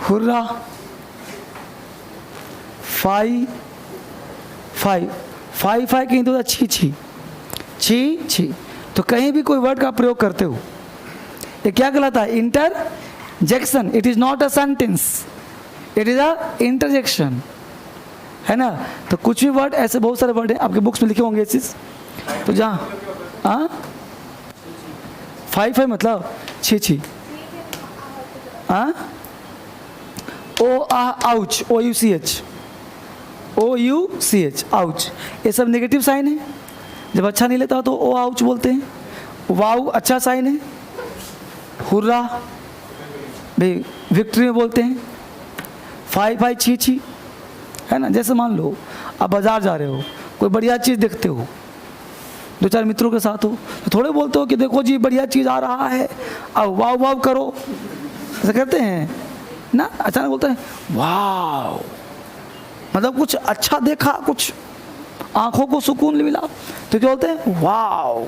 A: Hurrah, fie fie fie fie कहीं तो छी छी छी छी। तो कहीं भी कोई वर्ड का प्रयोग करते हो, ये क्या कहलाता है? Interjection. It is not a sentence, it is a interjection, है ना? तो कुछ भी वर्ड, ऐसे बहुत सारे वर्ड हैं आपके बुक्स में लिखे होंगे ये चीज। तो जहाँ हाँ फाई फाई मतलब छी छी, हाँ, oh ah ouch, O U C H, O U C H, ouch, ये सब नेगेटिव साइन है। जब अच्छा नहीं लेता तो ओ आउच बोलते हैं। वाउ अच्छा साइन है। हुर्रा भाई विक्ट्री में बोलते हैं। फाई फाई छी छी, है ना? जैसे मान लो आप बाजार जा रहे हो, कोई बढ़िया चीज़ देखते हो, दो चार मित्रों के साथ हो, तो थोड़े बोलते हो कि देखो जी बढ़िया चीज़ आ रहा है, अब वाव वाव करो, ऐसा करते हैं ना? अचानक बोलते हैं वाव, मतलब कुछ अच्छा देखा, कुछ आंखों को सुकून मिला, तो क्या बोलते हैं? वाव।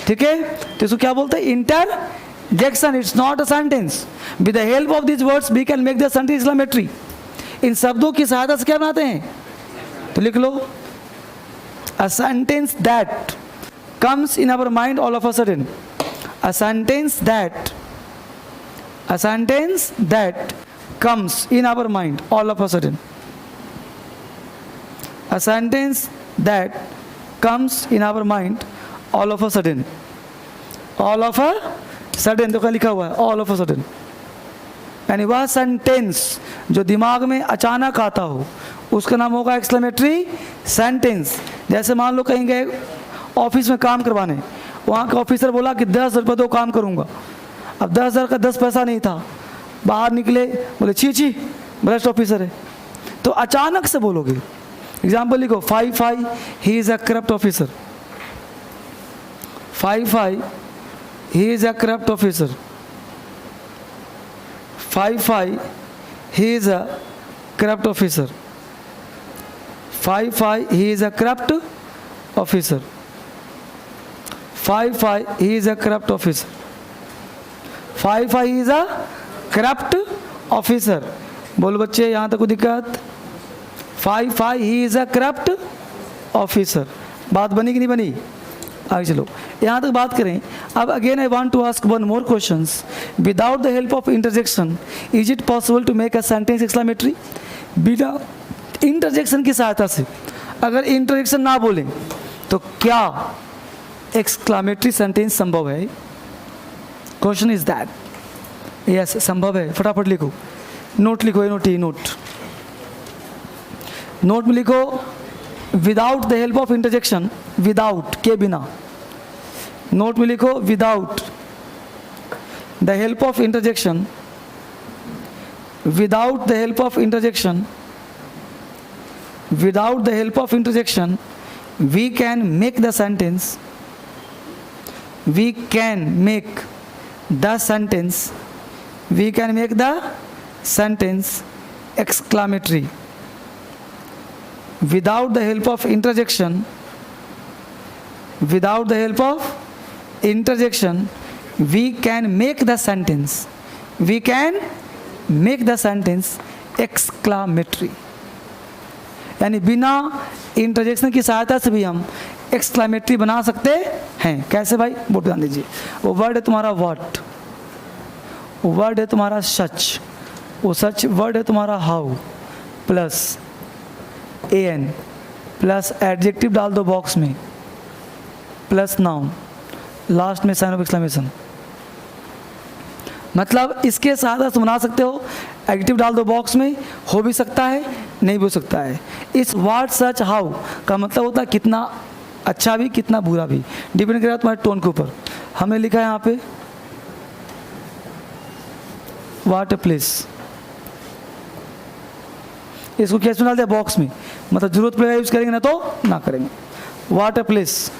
A: ठीक है, तो इसको क्या बोलते हैं? Interjection. It's not a sentence. With the help of this words we can make the sentence exclamatory. इन शब्दों की सहायता से क्या बनाते हैं? तो लिख लो, a sentence that comes in our mind all of a sudden, a sentence that comes in our mind all of a sudden, a sentence that comes in our mind all of a sudden, all of a sudden, तो क्या लिखा हुआ है? all of a sudden, यानी वह sentence जो दिमाग में अचानक आता हो, उसका नाम होगा एक्सक्लेमेटरी सेंटेंस। जैसे मान लो कहीं गए ऑफिस में काम करवाने, वहाँ का ऑफिसर बोला कि 10 रुपये दो काम करूँगा। अब 10,000 का 10 पैसा नहीं था, बाहर निकले, बोले छी छी भ्रष्ट ऑफिसर है। तो अचानक से बोलोगे। एग्जाम्पल लिखो, fie fie he is a corrupt officer, fie fie he is a corrupt officer, fie fie he is a corrupt officer, fie fie he is a corrupt officer, fie fie he is a corrupt officer, fie fie he is a corrupt officer. बोलो बच्चे, यहाँ तक कोई दिक्कत? Fie fie he is a corrupt officer. बात बनी कि नहीं बनी? आगे चलो, यहाँ तक बात करें। अब again I want to ask one more questions. Without the help of interjection is it possible to make a sentence exclamatory? बिना इंटरजेक्शन की सहायता से, अगर इंटरजेक्शन ना बोलें तो क्या एक्सक्लेमेटरी सेंटेंस संभव है? Question is that. यस, संभव है। फटाफट लिखो, नोट लिखो, नोट में लिखो, without the help of interjection, without के बिना। नोट में लिखो, without the help of interjection, without the help of interjection, without the help of interjection we can make the sentence, we can make the sentence, we can make the sentence exclamatory. Without the help of interjection Without the help of interjection, we can make the sentence. We can make the sentence exclamatory. यानी बिना interjection की सहायता से भी हम exclamatory बना सकते हैं। कैसे भाई? बोर्ड ध्यान दीजिए। वो वर्ड है तुम्हारा व्हाट, वर्ड है तुम्हारा सच, वो सच वर्ड है तुम्हारा how, plus an, plus adjective डाल दो बॉक्स में, प्लस नाउन, लास्ट में साइन ऑफ एक्सक्लेमेशन। मतलब इसके साथ आप बना सकते हो, एडजेक्टिव डाल दो बॉक्स में, हो भी सकता है नहीं भी हो सकता है। इस व्हाट सच हाउ का मतलब होता है कितना अच्छा भी कितना बुरा भी, डिपेंड करेगा तुम्हारे टोन के ऊपर। हमने लिखा है यहाँ पे व्हाट ए प्लेस, इसको कैसे डाल दिया बॉक्स में, मतलब जरूरत पड़ेगा यूज करेंगे ना तो ना करेंगे। What a place.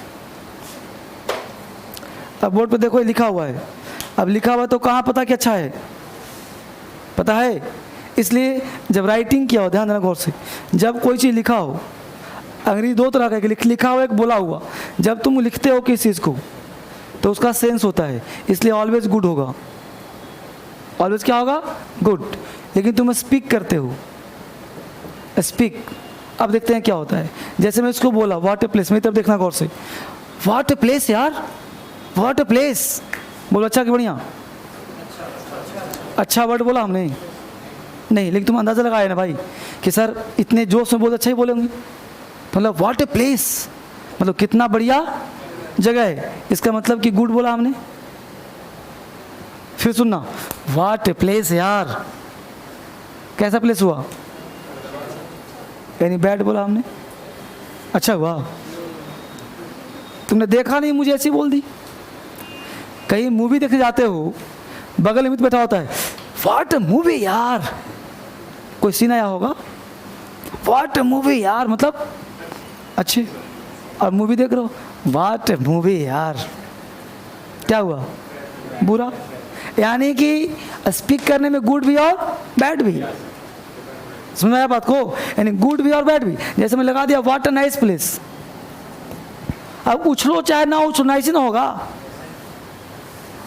A: अब बोर्ड पे देखो ये लिखा हुआ है, अब लिखा हुआ है तो कहाँ पता कि अच्छा है? पता है। इसलिए जब राइटिंग किया हो, ध्यान देना गौर से, जब कोई चीज़ लिखा हो, अंग्रेजी दो तरह का, लिखा हुआ एक बोला हुआ। जब तुम लिखते हो किसी चीज़ को तो उसका सेंस होता है, इसलिए ऑलवेज गुड होगा। ऑलवेज क्या होगा? गुड। लेकिन तुम स्पीक करते हो, स्पीक। अब देखते हैं क्या होता है। जैसे मैं इसको बोला व्हाट ए प्लेस, मेरी तरफ देखना गौर से, व्हाट ए प्लेस यार, व्हाट ए प्लेस। बोलो अच्छा कि बढ़िया? अच्छा वर्ड बोला हमने नहीं, लेकिन तुम अंदाज़ा लगाए ना भाई कि सर इतने जोश में बहुत अच्छा ही बोलेंगे। मतलब व्हाट ए प्लेस मतलब कितना बढ़िया जगह है, इसका मतलब कि गुड बोला हमने। फिर सुनना, व्हाट ए प्लेस यार, कैसा प्लेस हुआ? यानी बैड बोला हमने। अच्छा हुआ तुमने देखा नहीं, मुझे ऐसी बोल दी। कहीं मूवी देखने जाते हो, बगल में बैठा होता है, व्हाट मूवी यार, कोई सीन आया होगा, व्हाट मूवी यार मतलब अच्छे, और मूवी देख रहे हो व्हाट मूवी यार, क्या हुआ? बुरा। यानी कि स्पीक करने में गुड भी और बैड भी, समझ आया बात को? यानी गुड भी और बैड भी। जैसे मैं लगा दिया व्हाट अ नाइस प्लेस, अब उछलो चाहे ना उछलो नाइस ही ना होगा।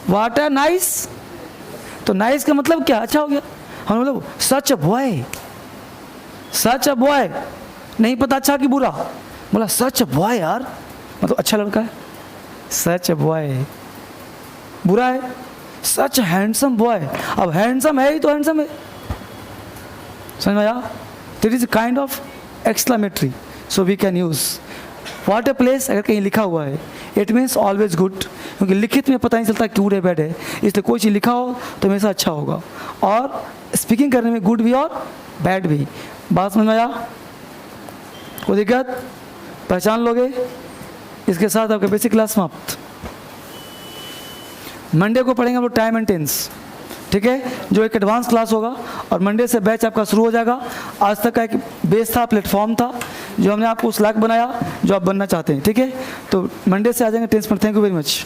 A: व्हाट अ नाइस, तो नाइस का मतलब क्या? अच्छा हो गया। हम लोग सच a boy, such a boy, नहीं पता अच्छा कि बुरा, बोला सच अ बॉय यार मतलब अच्छा लड़का है। सच अ बॉय बुरा है, सच हैंडसम बॉय, अब हैंडसम है ही तो हैंडसम है, समझ में आया? That is kind of exclamatory, so we can use what a place. अगर कहीं लिखा हुआ है इट मीन्स ऑलवेज गुड, क्योंकि लिखित में पता नहीं चलता कि गुड है बैड है, इसलिए कोई चीज़ लिखा हो तो हमेशा अच्छा होगा। और स्पीकिंग करने में गुड भी और बैड भी। बात समझ में आया? कोई दिक्कत? पहचान लोगे? इसके साथ आपका बेसिक क्लास समाप्त। मंडे को पढ़ेंगे हम लोग टाइम एंड टेंस, ठीक है, जो एक एडवांस क्लास होगा, और मंडे से बैच आपका शुरू हो जाएगा। आज तक का एक बेस था, प्लेटफॉर्म था, जो हमने आपको उस लायक बनाया जो आप बनना चाहते हैं, ठीक है। तो मंडे से आ जाएंगे टेंस पर। Thank you very much.